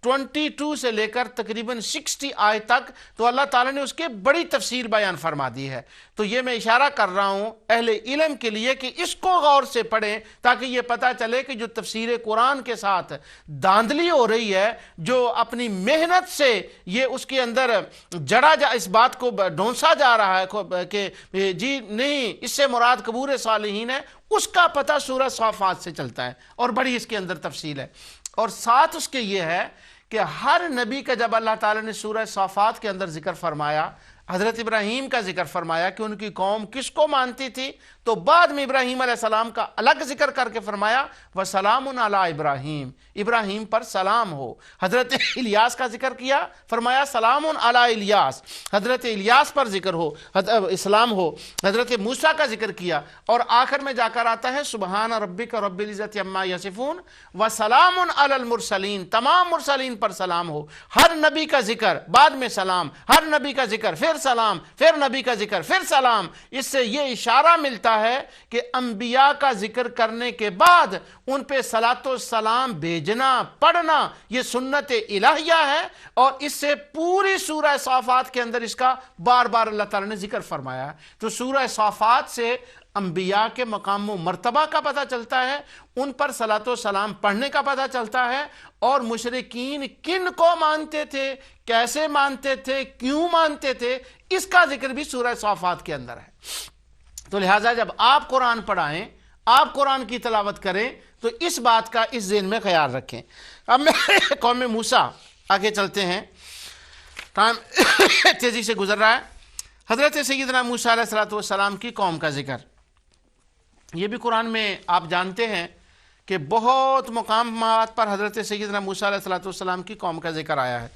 22 سے لے کر تقریباً 60 آیت تک تو اللہ تعالیٰ نے اس کے بڑی تفصیل بیان فرما دی ہے۔ تو یہ میں اشارہ کر رہا ہوں اہل علم کے لیے کہ اس کو غور سے پڑھیں تاکہ یہ پتہ چلے کہ جو تفسیر قرآن کے ساتھ داندلی ہو رہی ہے، جو اپنی محنت سے یہ اس کے اندر اس بات کو ڈھونسا جا رہا ہے کہ جی نہیں اس سے مراد قبور صالحین ہے، اس کا پتہ سورہ صافات سے چلتا ہے، اور بڑی اس کے اندر تفصیل ہے۔ اور ساتھ اس کے یہ ہے کہ ہر نبی کا جب اللہ تعالیٰ نے سورہ صافات کے اندر ذکر فرمایا، حضرت ابراہیم کا ذکر فرمایا کہ ان کی قوم کس کو مانتی تھی، تو بعد میں ابراہیم علیہ السلام کا الگ ذکر کر کے فرمایا وَسَلَامٌ عَلَىٰ ابراہیم، ابراہیم پر سلام ہو۔ حضرت الیاس کا ذکر کیا، فرمایا سلام علی الیاس، حضرت الیاس پر ذکر ہو، اسلام ہو۔ حضرت موسیٰ کا ذکر کیا، اور آخر میں جا کر آتا ہے سبحان ربک رب العزت عما یصفون وسلام علی المرسلین، تمام مرسلین پر سلام ہو۔ ہر نبی کا ذکر، بعد میں سلام، ہر نبی کا ذکر، پھر سلام، پھر نبی کا ذکر، پھر سلام۔ اس سے یہ اشارہ ملتا ہے کہ انبیاء کا ذکر کرنے کے بعد ان پہ صلاۃ و سلام بھیجنا، پڑھنا، یہ سنت الہیہ ہے، اور اس سے پوری سورہ صافات کے اندر اس کا بار بار اللہ تعالیٰ نے ذکر فرمایا ہے۔ تو سورہ صافات سے انبیاء کے مقام و مرتبہ کا پتہ چلتا ہے، ان پر صلاۃ و سلام پڑھنے کا پتہ چلتا ہے، اور مشرکین کن کو مانتے تھے، کیسے مانتے تھے، کیوں مانتے تھے، اس کا ذکر بھی سورہ صافات کے اندر ہے۔ تو لہٰذا جب آپ قرآن پڑھائیں، آپ قرآن کی تلاوت کریں تو اس بات کا اس ذہن میں خیال رکھیں۔ اب میں قوم موسیٰ آگے چلتے ہیں، ٹائم تیزی سے گزر رہا ہے۔ حضرت سیدنا موسیٰ علیہ السلام کی قوم کا ذکر، یہ بھی قرآن میں آپ جانتے ہیں کہ بہت مقامات پر حضرت سیدنا موسیٰ علیہ السلام کی قوم کا ذکر آیا ہے۔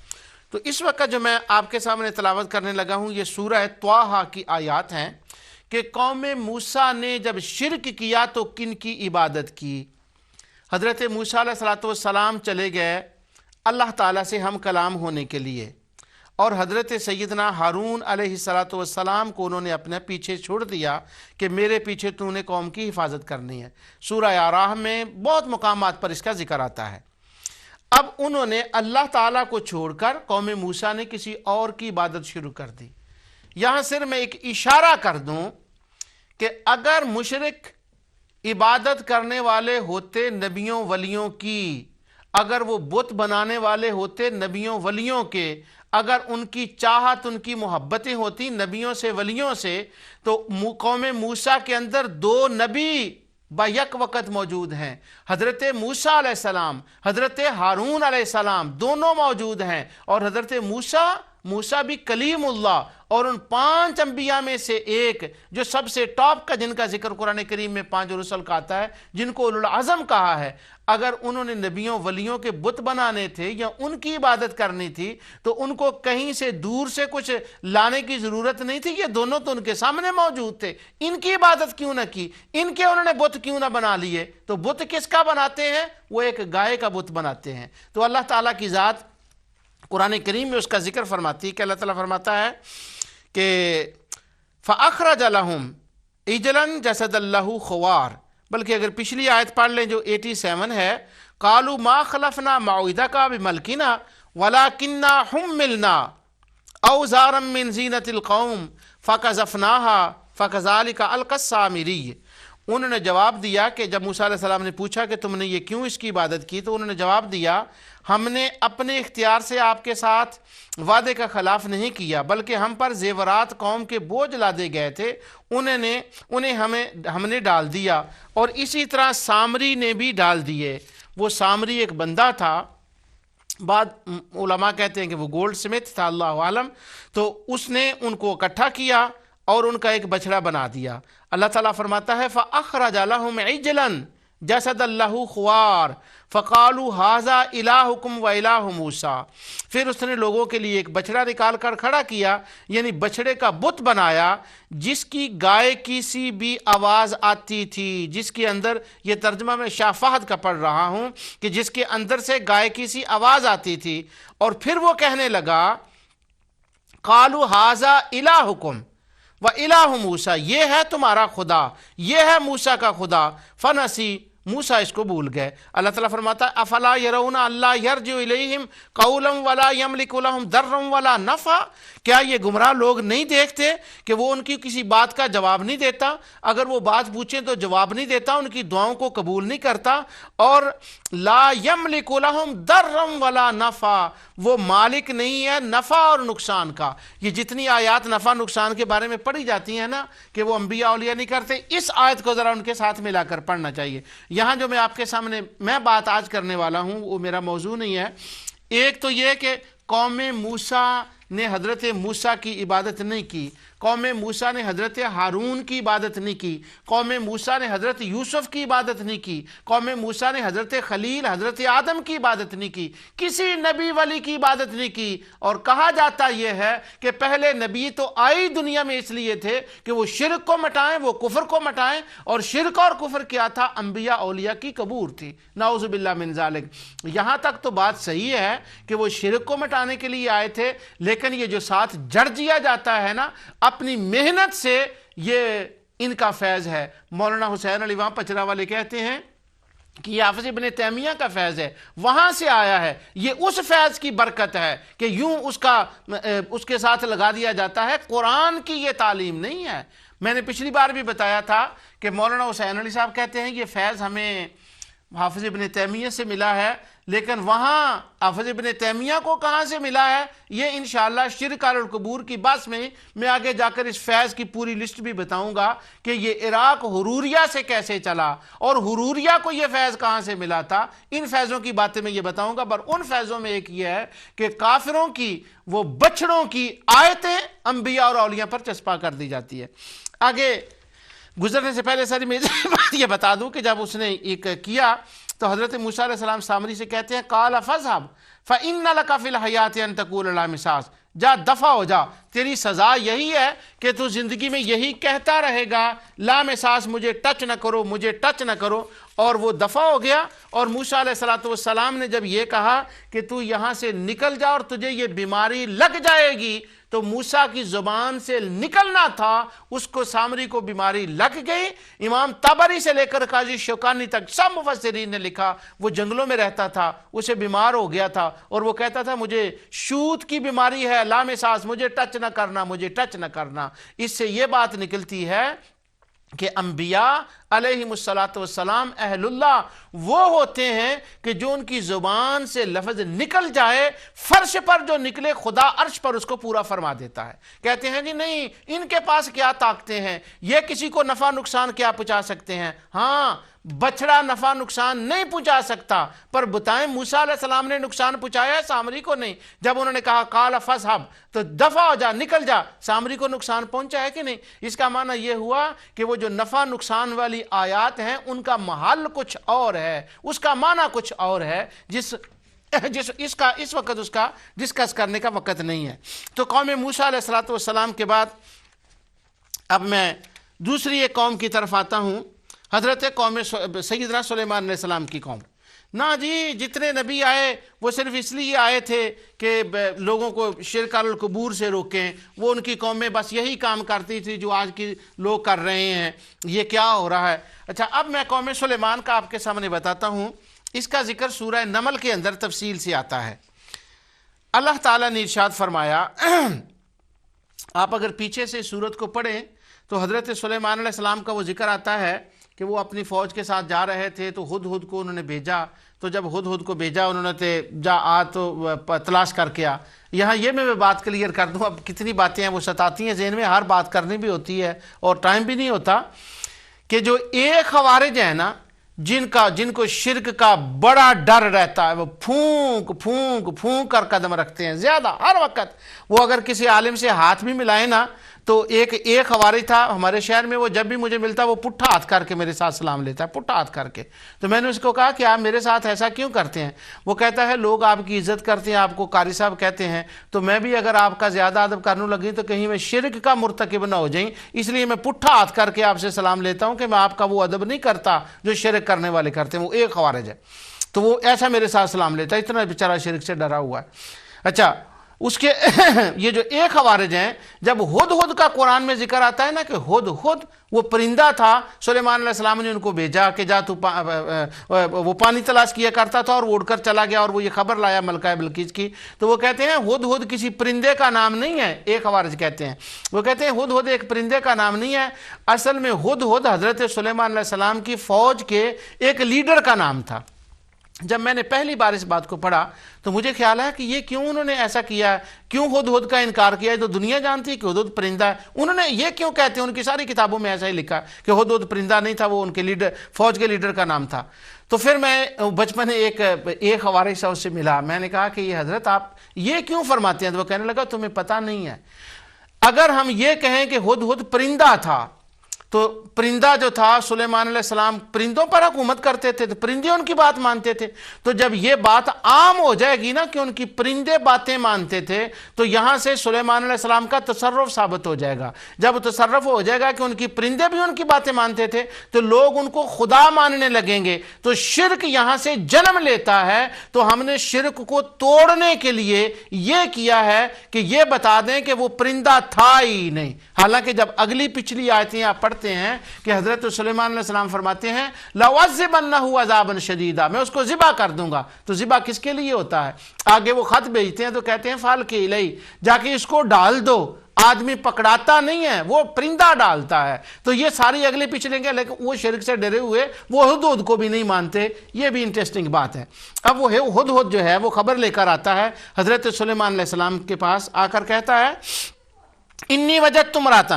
تو اس وقت جو میں آپ کے سامنے تلاوت کرنے لگا ہوں یہ سورہ طٰہٰ کی آیات ہیں کہ قوم موسیٰ نے جب شرک کیا تو کن کی عبادت کی۔ حضرت موسیٰ علیہ السلام چلے گئے اللہ تعالیٰ سے ہم کلام ہونے کے لیے، اور حضرت سیدنا ہارون علیہ السلام کو انہوں نے اپنے پیچھے چھوڑ دیا کہ میرے پیچھے تو نے قوم کی حفاظت کرنی ہے۔ سورہ اعراف میں بہت مقامات پر اس کا ذکر آتا ہے۔ اب انہوں نے اللہ تعالیٰ کو چھوڑ کر قوم موسیٰ نے کسی اور کی عبادت شروع کر دی۔ یہاں صرف میں ایک اشارہ کر دوں کہ اگر مشرک عبادت کرنے والے ہوتے نبیوں ولیوں کی، اگر وہ بت بنانے والے ہوتے نبیوں ولیوں کے، اگر ان کی چاہت ان کی محبتیں ہوتی نبیوں سے ولیوں سے، تو قوم موسیٰ کے اندر دو نبی بیک وقت موجود ہیں، حضرت موسیٰ علیہ السلام، حضرت ہارون علیہ السلام، دونوں موجود ہیں، اور حضرت موسیٰ بھی کلیم اللہ، اور ان 5 انبیاء میں سے ایک جو سب سے ٹاپ کا، جن کا ذکر قرآن کریم میں 5 رسل کا آتا ہے، جن کو اولو العزم کہا ہے، اگر انہوں نے نبیوں ولیوں کے بت بنانے تھے یا ان کی عبادت کرنی تھی تو ان کو کہیں سے دور سے کچھ لانے کی ضرورت نہیں تھی، یہ دونوں تو ان کے سامنے موجود تھے، ان کی عبادت کیوں نہ کی، ان کے انہوں نے بت کیوں نہ بنا لیے؟ تو بت کس کا بناتے ہیں؟ وہ ایک گائے کا بت بناتے ہیں۔ تو اللہ تعالیٰ کی ذات قرآن کریم میں اس کا ذکر فرماتی ہے کہ اللہ تعالیٰ فرماتا ہے کہ فَأَخْرَجَ لَهُمْ عِجْلًا جَسَدًا لَهُ خُوَارٌ، بلکہ اگر پچھلی آیت پڑھ لیں جو 87 ہے، قالوا ما خلفنا موعدک بملکنا ولکننا حملنا اوزارا من زینت القوم فقذفناها فکذلک القی السامری۔ انہوں نے جواب دیا کہ جب موسیٰ علیہ السلام نے پوچھا کہ تم نے یہ کیوں اس کی عبادت کی، تو انہوں نے جواب دیا ہم نے اپنے اختیار سے آپ کے ساتھ وعدے کا خلاف نہیں کیا، بلکہ ہم پر زیورات قوم کے بوجھ لادے گئے تھے، انہیں ہم نے ڈال دیا، اور اسی طرح سامری نے بھی ڈال دیے۔ وہ سامری ایک بندہ تھا، بعد علماء کہتے ہیں کہ وہ گولڈ سمتھ تھا، اللہ عالم، تو اس نے ان کو اکٹھا کیا اور ان کا ایک بچڑا بنا دیا۔ اللہ تعالیٰ فرماتا ہے فَأَخْرَجَ لَهُمْ عِجْلًا جَسَدًا لَهُ خُوَارٌ فَقَالُوا هَٰذَا إِلَٰهُكُمْ وَإِلَٰهُ مُوسَىٰ۔ پھر اس نے لوگوں کے لیے ایک بچڑا نکال کر کھڑا کیا، یعنی بچڑے کا بت بنایا جس کی گائے کی سی بھی آواز آتی تھی، جس کے اندر، یہ ترجمہ میں شاہ فہد کا پڑھ رہا ہوں، کہ جس کے اندر سے گائے کی سی آواز آتی تھی، اور پھر وہ کہنے لگا قَالُوا هَٰذَا إِلَٰهُكُمْ وَإِلَٰهُ مُوسَىٰ، یہ ہے تمہارا خدا، یہ ہے موسیٰ کا خدا، فنسی، موسیٰ اس کو بھول گئے۔ اللہ تعالیٰ فرماتا ہے افلا یرون اللہ یرجع الیہم قولا ولا یملک لہم ضرا ولا نفعا، کیا یہ گمراہ لوگ نہیں دیکھتے کہ وہ ان کی کسی بات کا جواب نہیں دیتا، اگر وہ بات پوچھیں تو جواب نہیں دیتا، ان کی دعاؤں کو قبول نہیں کرتا، اور لا یملک لہم ضرا ولا نفعا، وہ مالک نہیں ہے نفع اور نقصان کا۔ یہ جتنی آیات نفع نقصان کے بارے میں پڑھی جاتی ہیں نا کہ وہ انبیاء اولیاء نہیں کرتے، اس آیت کو ذرا ان کے ساتھ ملا کر پڑھنا چاہیے۔ یہاں جو میں آپ کے سامنے میں بات آج کرنے والا ہوں وہ میرا موضوع نہیں ہے۔ ایک تو یہ کہ قوم موسیٰ نے حضرت موسیٰ کی عبادت نہیں کی، قوم موسیٰ نے حضرت ہارون کی عبادت نہیں کی، قوم موسیٰ نے حضرت یوسف کی عبادت نہیں کی، قوم موسیٰ نے حضرت خلیل حضرت آدم کی عبادت نہیں کی، کسی نبی ولی کی عبادت نہیں کی۔ اور کہا جاتا یہ ہے کہ پہلے نبی تو آئی دنیا میں اس لیے تھے کہ وہ شرک کو مٹائیں، وہ کفر کو مٹائیں، اور شرک اور کفر کیا تھا؟ انبیاء اولیاء کی قبور تھی، نعوذ باللہ من ذالک۔ یہاں تک تو بات صحیح ہے کہ وہ شرک کو مٹانے کے لیے آئے تھے، لیکن یہ جو ساتھ جڑ دیا جاتا ہے نا اپنی محنت سے، یہ ان کا فیض ہے۔ مولانا حسین علی وہاں پچرا والے کہتے ہیں کہ یہ حافظ ابن تیمیہ کا فیض ہے، وہاں سے آیا ہے، یہ اس فیض کی برکت ہے کہ یوں اس کے ساتھ لگا دیا جاتا ہے۔ قرآن کی یہ تعلیم نہیں ہے۔ میں نے پچھلی بار بھی بتایا تھا کہ مولانا حسین علی صاحب کہتے ہیں یہ فیض ہمیں حافظ ابن تیمیہ سے ملا ہے، لیکن وہاں حافظ ابن تیمیہ کو کہاں سے ملا ہے یہ انشاءاللہ شرک علی القبور کی بات میں آگے جا کر اس فیض کی پوری لسٹ بھی بتاؤں گا کہ یہ عراق حروریہ سے کیسے چلا اور حروریہ کو یہ فیض کہاں سے ملا تھا۔ ان فیضوں کی باتیں میں یہ بتاؤں گا، پر ان فیضوں میں ایک یہ ہے کہ کافروں کی وہ بچڑوں کی آیتیں انبیاء اور اولیاء پر چسپاں کر دی جاتی ہے۔ آگے گزرنے سے پہلے ساری میں یہ بتا دوں کہ جب اس نے ایک کیا تو حضرت موسیٰ علیہ السلام سامری سے کہتے ہیں قال فاذهب فإن لك في الحياة أن تقول لا مساس، جا دفع ہو جا، تیری سزا یہی ہے کہ تو زندگی میں یہی کہتا رہے گا لا مساس، مجھے ٹچ نہ کرو، مجھے ٹچ نہ کرو، اور وہ دفع ہو گیا۔ اور موسیٰ علیہ السلام نے جب یہ کہا کہ تو یہاں سے نکل جا اور تجھے یہ بیماری لگ جائے گی، تو موسیٰ کی زبان سے نکلنا تھا، اس کو سامری کو بیماری لگ گئی۔ امام طبری سے لے کر قاضی شوکانی تک سب مفسرین نے لکھا وہ جنگلوں میں رہتا تھا، اسے بیمار ہو گیا تھا اور وہ کہتا تھا مجھے شوت کی بیماری ہے، لامساس، مجھے ٹچ نہ کرنا، مجھے ٹچ نہ کرنا۔ اس سے یہ بات نکلتی ہے کہ انبیاء علیہم السلام اہل اللہ وہ ہوتے ہیں کہ جو ان کی زبان سے لفظ نکل جائے، فرش پر جو نکلے خدا عرش پر اس کو پورا فرما دیتا ہے۔ کہتے ہیں جی نہیں، ان کے پاس کیا طاقتیں ہیں، یہ کسی کو نفع نقصان کیا پہنچا سکتے ہیں؟ ہاں، بچڑا نفع نقصان نہیں پہنچا سکتا، پر بتائیں موسیٰ علیہ السلام نے نقصان پہنچایا ہے؟ سامری کو نہیں۔ جب انہوں نے کہا قال فاذهب، تو دفع ہو جا، نکل جا، سامری کو نقصان پہنچا ہے کہ نہیں؟ اس کا معنی یہ ہوا کہ وہ جو نفع نقصان والی آیات ہیں ان کا محل کچھ اور ہے، اس کا معنی کچھ اور ہے، اس وقت اس کا ڈسکس کرنے کا وقت نہیں ہے۔ تو قوم موسیٰ علیہ السلام کے بعد اب میں دوسری ایک قوم کی طرف آتا ہوں، حضرت قوم سیدنا سلیمان علیہ السلام کی قوم۔ نہ جی، جتنے نبی آئے وہ صرف اس لیے آئے تھے کہ لوگوں کو شرک علی القبور سے روکیں، وہ ان کی قوم میں بس یہی کام کرتی تھی جو آج کی لوگ کر رہے ہیں۔ یہ کیا ہو رہا ہے؟ اچھا، اب میں قوم سلیمان کا آپ کے سامنے بتاتا ہوں۔ اس کا ذکر سورہ نمل کے اندر تفصیل سے آتا ہے۔ اللہ تعالیٰ نے ارشاد فرمایا، آپ اگر پیچھے سے سورت کو پڑھیں تو حضرت سلیمان علیہ السلام کا وہ ذکر آتا ہے کہ وہ اپنی فوج کے ساتھ جا رہے تھے، تو ہدہد کو انہوں نے بھیجا۔ تو جب ہدہد کو بھیجا انہوں نے جا آ تو تلاش کر کے آ۔ یہاں یہ میں بات کلیئر کر دوں، اب کتنی باتیں ہیں وہ ستاتی ہیں ذہن میں، ہر بات کرنی بھی ہوتی ہے اور ٹائم بھی نہیں ہوتا، کہ جو ایک خوارج ہے نا جن کو شرک کا بڑا ڈر رہتا ہے، وہ پھونک کر قدم رکھتے ہیں زیادہ ہر وقت۔ وہ اگر کسی عالم سے ہاتھ بھی ملائے نا تو ایک خوارج تھا ہمارے شہر میں، وہ جب بھی مجھے ملتا وہ پٹھا ہاتھ کر کے میرے ساتھ سلام لیتا ہے، پٹھا ہاتھ کر کے۔ تو میں نے اس کو کہا کہ آپ میرے ساتھ ایسا کیوں کرتے ہیں؟ وہ کہتا ہے لوگ آپ کی عزت کرتے ہیں، آپ کو قاری صاحب کہتے ہیں، تو میں بھی اگر آپ کا زیادہ ادب کرنے لگی تو کہیں میں شرک کا مرتکب نہ ہو جائیں، اس لیے میں پٹھا ہاتھ کر کے آپ سے سلام لیتا ہوں کہ میں آپ کا وہ ادب نہیں کرتا جو شرک کرنے والے کرتے ہیں۔ وہ ایک خوارج ہے، تو وہ ایسا میرے ساتھ سلام لیتا ہے، اتنا بیچارہ شرک سے ڈرا ہوا ہے۔ اچھا، اس کے یہ جو ایک خوارج ہیں، جب ہدہد کا قرآن میں ذکر آتا ہے نا کہ ہدہد وہ پرندہ تھا، سلیمان علیہ السلام نے ان کو بھیجا کہ جا تو وہ پانی تلاش کیا کرتا تھا اور وہ اڑ کر چلا گیا، اور وہ یہ خبر لایا ملکہ بلقیس کی۔ تو وہ کہتے ہیں ہدہد کسی پرندے کا نام نہیں ہے، ایک خوارج کہتے ہیں، وہ کہتے ہیں ہدہد ایک پرندے کا نام نہیں ہے، اصل میں ہدہد حضرت سلیمان علیہ السلام کی فوج کے ایک لیڈر کا نام تھا۔ جب میں نے پہلی بار اس بات کو پڑھا تو مجھے خیال ہے کہ یہ کیوں انہوں نے ایسا کیا، کیوں ہدہد کا انکار کیا؟ تو دنیا جانتی ہے کہ ہدہد پرندہ ہے، انہوں نے یہ کیوں کہتے ہیں؟ ان کی ساری کتابوں میں ایسا ہی لکھا کہ ہدہد پرندہ نہیں تھا، وہ ان کے لیڈر، فوج کے لیڈر کا نام تھا۔ تو پھر میں بچپن میں ایک خوارج صاحب سے ملا، میں نے کہا کہ یہ حضرت آپ یہ کیوں فرماتے ہیں؟ تو وہ کہنے لگا تمہیں پتہ نہیں ہے، اگر ہم یہ کہیں کہ ہدہد پرندہ تھا تو پرندہ جو تھا سلیمان علیہ السلام پرندوں پر حکومت کرتے تھے، تو پرندے ان کی بات مانتے تھے۔ تو جب یہ بات عام ہو جائے گی نا کہ ان کی پرندے باتیں مانتے تھے، تو یہاں سے سلیمان علیہ السلام کا تصرف ثابت ہو جائے گا۔ جب تصرف ہو جائے گا کہ ان کی پرندے بھی ان کی باتیں مانتے تھے تو لوگ ان کو خدا ماننے لگیں گے۔ تو شرک یہاں سے جنم لیتا ہے۔ تو ہم نے شرک کو توڑنے کے لیے یہ کیا ہے کہ یہ بتا دیں کہ وہ پرندہ تھا ہی نہیں، حالانکہ جب اگلی پچھلی آیتیں آپ پڑھتے ہیں کہ حضرت سلیمان علیہ السلام فرماتے ہیں لَأُعَذِّبَنَّهُ عَذَابًا شَدِيدًا، میں اس کو ذبح کر دوں گا۔ تو ذبح کس کے لیے ہوتا ہے؟ آگے وہ خط بھیجتے ہیں تو کہتے ہیں فَأَلْقِ إِلَيْهِ، جا کے اس کو ڈال دو، آدمی پکڑاتا نہیں ہے، وہ پرندہ ڈالتا ہے۔ تو یہ ساری اگلے پچھلے گے، لیکن وہ شرک سے ڈرے ہوئے وہ ہدہد کو بھی نہیں مانتے۔ یہ بھی انٹرسٹنگ بات ہے۔ اب وہ ہدہد جو ہے وہ خبر لے کر آتا ہے حضرت سلیمان علیہ السلام کے پاس، آ کر کہتا ہے انی وجدت امرأۃ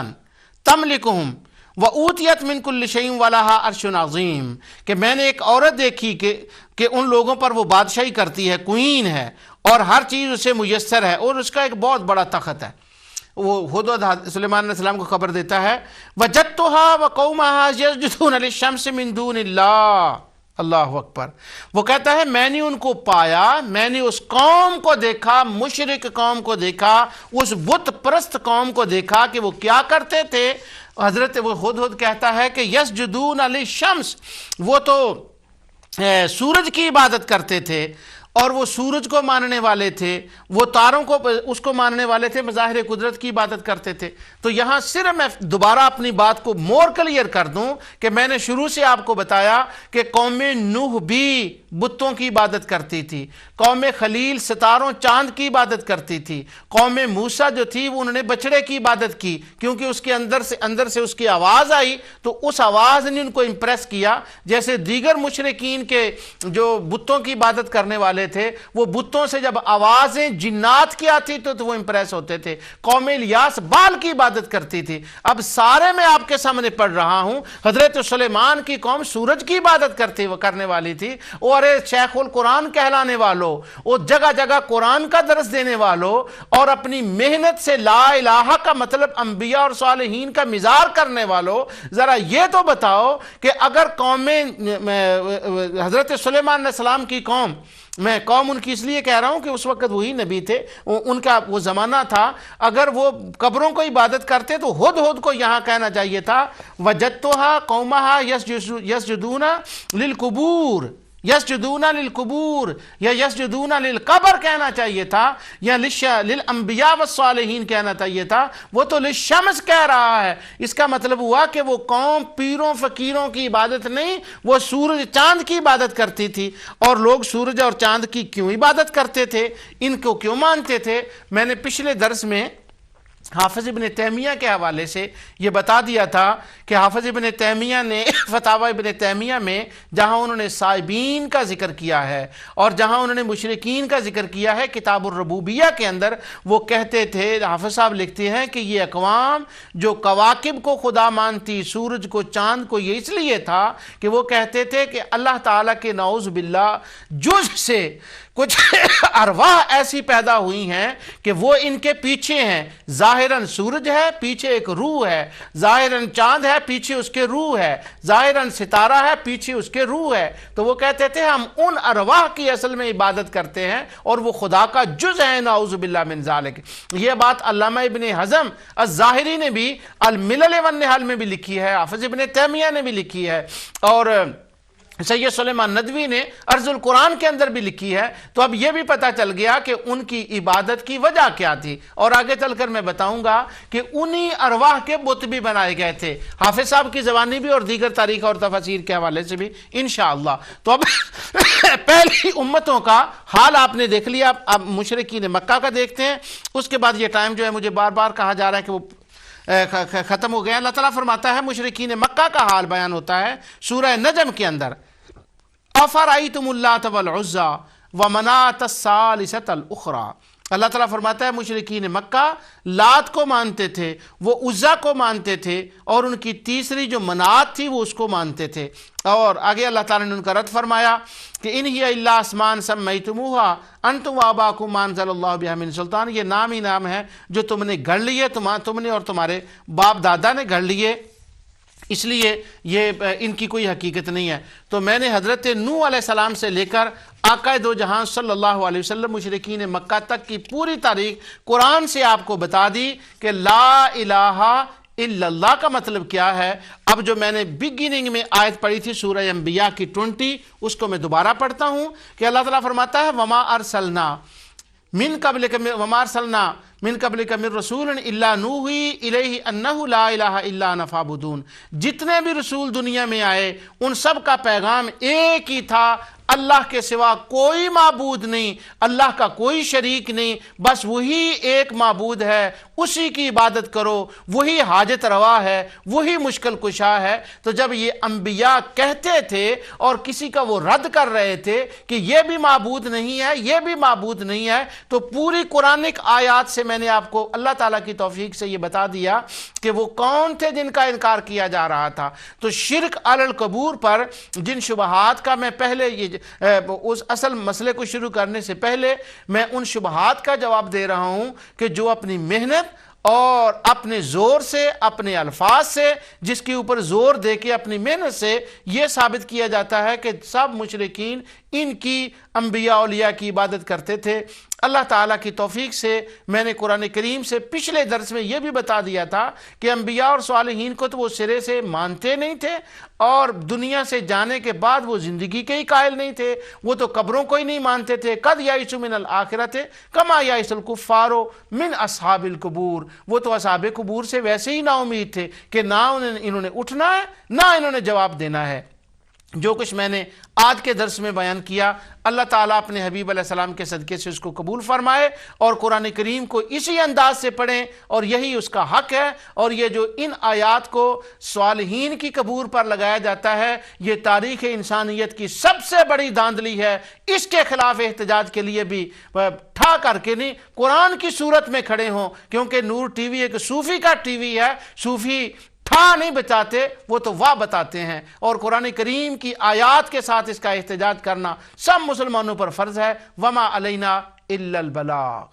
تملکہم وَأُوتِیَتْ مِنْ كُلِّ شَيْءٍ وَلَهَا عَرْشٌ عَظِيمٌ، کہ میں نے ایک عورت دیکھی کہ ان لوگوں پر وہ بادشاہی کرتی ہے، کوئین ہے، اور ہر چیز اسے میسر ہے، اور اس کا ایک بہت بڑا تخت ہے۔ وہ ہدہد سلیمان علیہ السلام کو خبر دیتا ہے وَجَدْتُهَا وَقَوْمَهَا يَسْجُدُونَ لِلشَّمْسِ مِن دُونِ اللَّهِ، اللہ اکبر۔ وہ کہتا ہے میں نے ان کو پایا، میں نے اس قوم کو دیکھا، مشرک قوم کو دیکھا، اس بت پرست قوم کو دیکھا کہ وہ کیا کرتے تھے۔ حضرت وہ ہدہد کہتا ہے کہ یسجدون للشمس، وہ تو سورج کی عبادت کرتے تھے، اور وہ سورج کو ماننے والے تھے، وہ تاروں کو اس کو ماننے والے تھے، مظاہر قدرت کی عبادت کرتے تھے۔ تو یہاں صرف میں دوبارہ اپنی بات کو مور کلیئر کر دوں کہ میں نے شروع سے آپ کو بتایا کہ قوم نوح بھی بتوں کی عبادت کرتی تھی، قوم خلیل ستاروں چاند کی عبادت کرتی تھی، قوم موسیٰ جو تھی وہ انہوں نے بچڑے کی عبادت کی، کیونکہ اس کے اندر سے اس کی آواز آئی تو اس آواز نے ان کو امپریس کیا۔ جیسے دیگر مشرکین کے جو بتوں کی عبادت کرنے والے تھے، وہ بتوں سے جب آوازیں جنات کی آتی تو وہ امپریس ہوتے تھے۔ قوم الیاس بال کی عبادت کرتی تھی۔ اب سارے میں آپ کے سامنے پڑھ رہا ہوں، حضرت سلیمان کی قوم سورج کی عبادت کرنے والی تھی، اور شیخ القرآن کہلانے والوں، وہ جگہ جگہ قرآن کا درس دینے والوں، اور اپنی محنت سے لا الہ کا مطلب انبیاء اور صالحین کا مزار کرنے والوں، ذرا یہ تو بتاؤ کہ اگر قوم حضرت سلیمان علیہ السلام کی قوم، میں قوم ان کی اس لیے کہہ رہا ہوں کہ اس وقت وہی نبی تھے، ان کا وہ زمانہ تھا، اگر وہ قبروں کو عبادت کرتے تو ہدہد کو یہاں کہنا چاہیے تھا وَجَدْتُهَا قَوْمَهَا يَسْجُدُونَ لِلْقُبُورِ، یسجدون للقبور یا یسجدون للقبر کہنا چاہیے تھا، یا للانبیاء والصالحین کہنا چاہیے تھا۔ وہ تو للشمس کہہ رہا ہے۔ اس کا مطلب ہوا کہ وہ قوم پیروں فقیروں کی عبادت نہیں، وہ سورج چاند کی عبادت کرتی تھی۔ اور لوگ سورج اور چاند کی کیوں عبادت کرتے تھے، ان کو کیوں مانتے تھے؟ میں نے پچھلے درس میں حافظ ابن تیمیہ کے حوالے سے یہ بتا دیا تھا کہ حافظ ابن تیمیہ نے فتاوی ابن تیمیہ میں جہاں انہوں نے سائبین کا ذکر کیا ہے اور جہاں انہوں نے مشرکین کا ذکر کیا ہے، کتاب الربوبیہ کے اندر وہ کہتے تھے، حافظ صاحب لکھتے ہیں کہ یہ اقوام جو کواکب کو خدا مانتی، سورج کو چاند کو، یہ اس لیے تھا کہ وہ کہتے تھے کہ اللہ تعالیٰ کے نعوذ باللہ جز سے کچھ ارواح ایسی پیدا ہوئی ہیں کہ وہ ان کے پیچھے ہیں۔ ظاہراً سورج ہے، پیچھے ایک روح ہے، ظاہراً چاند ہے، پیچھے اس کے روح ہے، ظاہراً ستارہ ہے، پیچھے اس کے روح ہے۔ تو وہ کہتے تھے ہم ان ارواح کی اصل میں عبادت کرتے ہیں اور وہ خدا کا جز ہے، نعوذ باللہ من ذالک۔ یہ بات علامہ ابن حزم الظاہری نے بھی الملل والنحل میں بھی لکھی ہے، حافظ ابن تیمیہ نے بھی لکھی ہے، اور سید سلیمان ندوی نے ارض القرآن کے اندر بھی لکھی ہے۔ تو اب یہ بھی پتہ چل گیا کہ ان کی عبادت کی وجہ کیا تھی، اور آگے چل کر میں بتاؤں گا کہ انہی ارواح کے بت بھی بنائے گئے تھے، حافظ صاحب کی زبانی بھی اور دیگر تاریخ اور تفاسیر کے حوالے سے بھی انشاءاللہ۔ تو اب پہلی امتوں کا حال آپ نے دیکھ لیا، اب مشرکین مکہ کا دیکھتے ہیں۔ اس کے بعد یہ ٹائم جو ہے مجھے بار بار کہا جا رہا ہے کہ وہ ختم ہو گیا۔ اللہ تعالیٰ فرماتا ہے مشرکین مکہ کا حال بیان ہوتا ہے سورہ نجم کے اندر، افرأیتم اللات والعزی ومناۃ الثالثۃ الاخری۔ اللہ تعالیٰ فرماتا ہے مشرکین مکہ لات کو مانتے تھے، وہ عزا کو مانتے تھے، اور ان کی تیسری جو منات تھی وہ اس کو مانتے تھے۔ اور آگے اللہ تعالیٰ نے ان کا رد فرمایا کہ ان ہی الا اسماء سمیتموہا انتم وآباؤکم ما انزل اللہ بہا من سلطان، یہ نام ہی نام ہے جو تم نے گھڑ لیے، تم نے اور تمہارے باپ دادا نے گھڑ لیے، اس لیے یہ ان کی کوئی حقیقت نہیں ہے۔ تو میں نے حضرت نوح علیہ السلام سے لے کر آقا دو جہاں صلی اللہ علیہ وسلم مشرکین مکہ تک کی پوری تاریخ قرآن سے آپ کو بتا دی کہ لا الہ الا اللہ کا مطلب کیا ہے۔ اب جو میں نے بگننگ میں آیت پڑھی تھی سورہ انبیاء کی 20، اس کو میں دوبارہ پڑھتا ہوں کہ اللہ تعالیٰ فرماتا ہے وما ارسلنا من قبلک وما ارسلنا من قبلک من رسول الا نوحی الیہ انہ لا الہ الا انا فاعبدون۔ جتنے بھی رسول دنیا میں آئے ان سب کا پیغام ایک ہی تھا، اللہ کے سوا کوئی معبود نہیں، اللہ کا کوئی شریک نہیں، بس وہی ایک معبود ہے، اسی کی عبادت کرو، وہی حاجت روا ہے، وہی مشکل کشا ہے۔ تو جب یہ انبیاء کہتے تھے اور کسی کا وہ رد کر رہے تھے کہ یہ بھی معبود نہیں ہے، یہ بھی معبود نہیں ہے، تو پوری قرآنک آیات سے میں نے آپ کو اللہ تعالیٰ کی توفیق سے یہ بتا دیا کہ وہ کون تھے جن کا انکار کیا جا رہا تھا۔ تو شرک علی القبور پر جن شبہات کا میں پہلے اس اصل مسئلے کو شروع کرنے سے پہلے میں ان شبہات کا جواب دے رہا ہوں کہ جو اپنی محنت اور اپنے زور سے، اپنے الفاظ سے، جس کے اوپر زور دے کے اپنی محنت سے یہ ثابت کیا جاتا ہے کہ سب مشرکین ان کی انبیاء اولیاء کی عبادت کرتے تھے۔ اللہ تعالیٰ کی توفیق سے میں نے قرآن کریم سے پچھلے درس میں یہ بھی بتا دیا تھا کہ انبیاء اور صالحین کو تو وہ سرے سے مانتے نہیں تھے، اور دنیا سے جانے کے بعد وہ زندگی کے ہی قائل نہیں تھے، وہ تو قبروں کو ہی نہیں مانتے تھے۔ قد یئسوا من الآخرۃ کما یئس الکفار من اصحاب القبور، وہ تو اصحاب قبور سے ویسے ہی نا امید تھے کہ نہ انہوں نے اٹھنا ہے، نہ انہوں نے جواب دینا ہے۔ جو کچھ میں نے آج کے درس میں بیان کیا، اللہ تعالیٰ اپنے حبیب علیہ السلام کے صدقے سے اس کو قبول فرمائے، اور قرآن کریم کو اسی انداز سے پڑھیں، اور یہی اس کا حق ہے۔ اور یہ جو ان آیات کو صالحین کی قبور پر لگایا جاتا ہے، یہ تاریخ انسانیت کی سب سے بڑی دھاندلی ہے۔ اس کے خلاف احتجاج کے لیے بھی ٹھا کر کے نہیں، قرآن کی صورت میں کھڑے ہوں، کیونکہ نور ٹی وی ایک صوفی کا ٹی وی ہے، صوفی ٹھا نہیں بتاتے، وہ تو واہ بتاتے ہیں، اور قرآن کریم کی آیات کے ساتھ اس کا احتجاج کرنا سب مسلمانوں پر فرض ہے۔ وما علینا الا البلاغ۔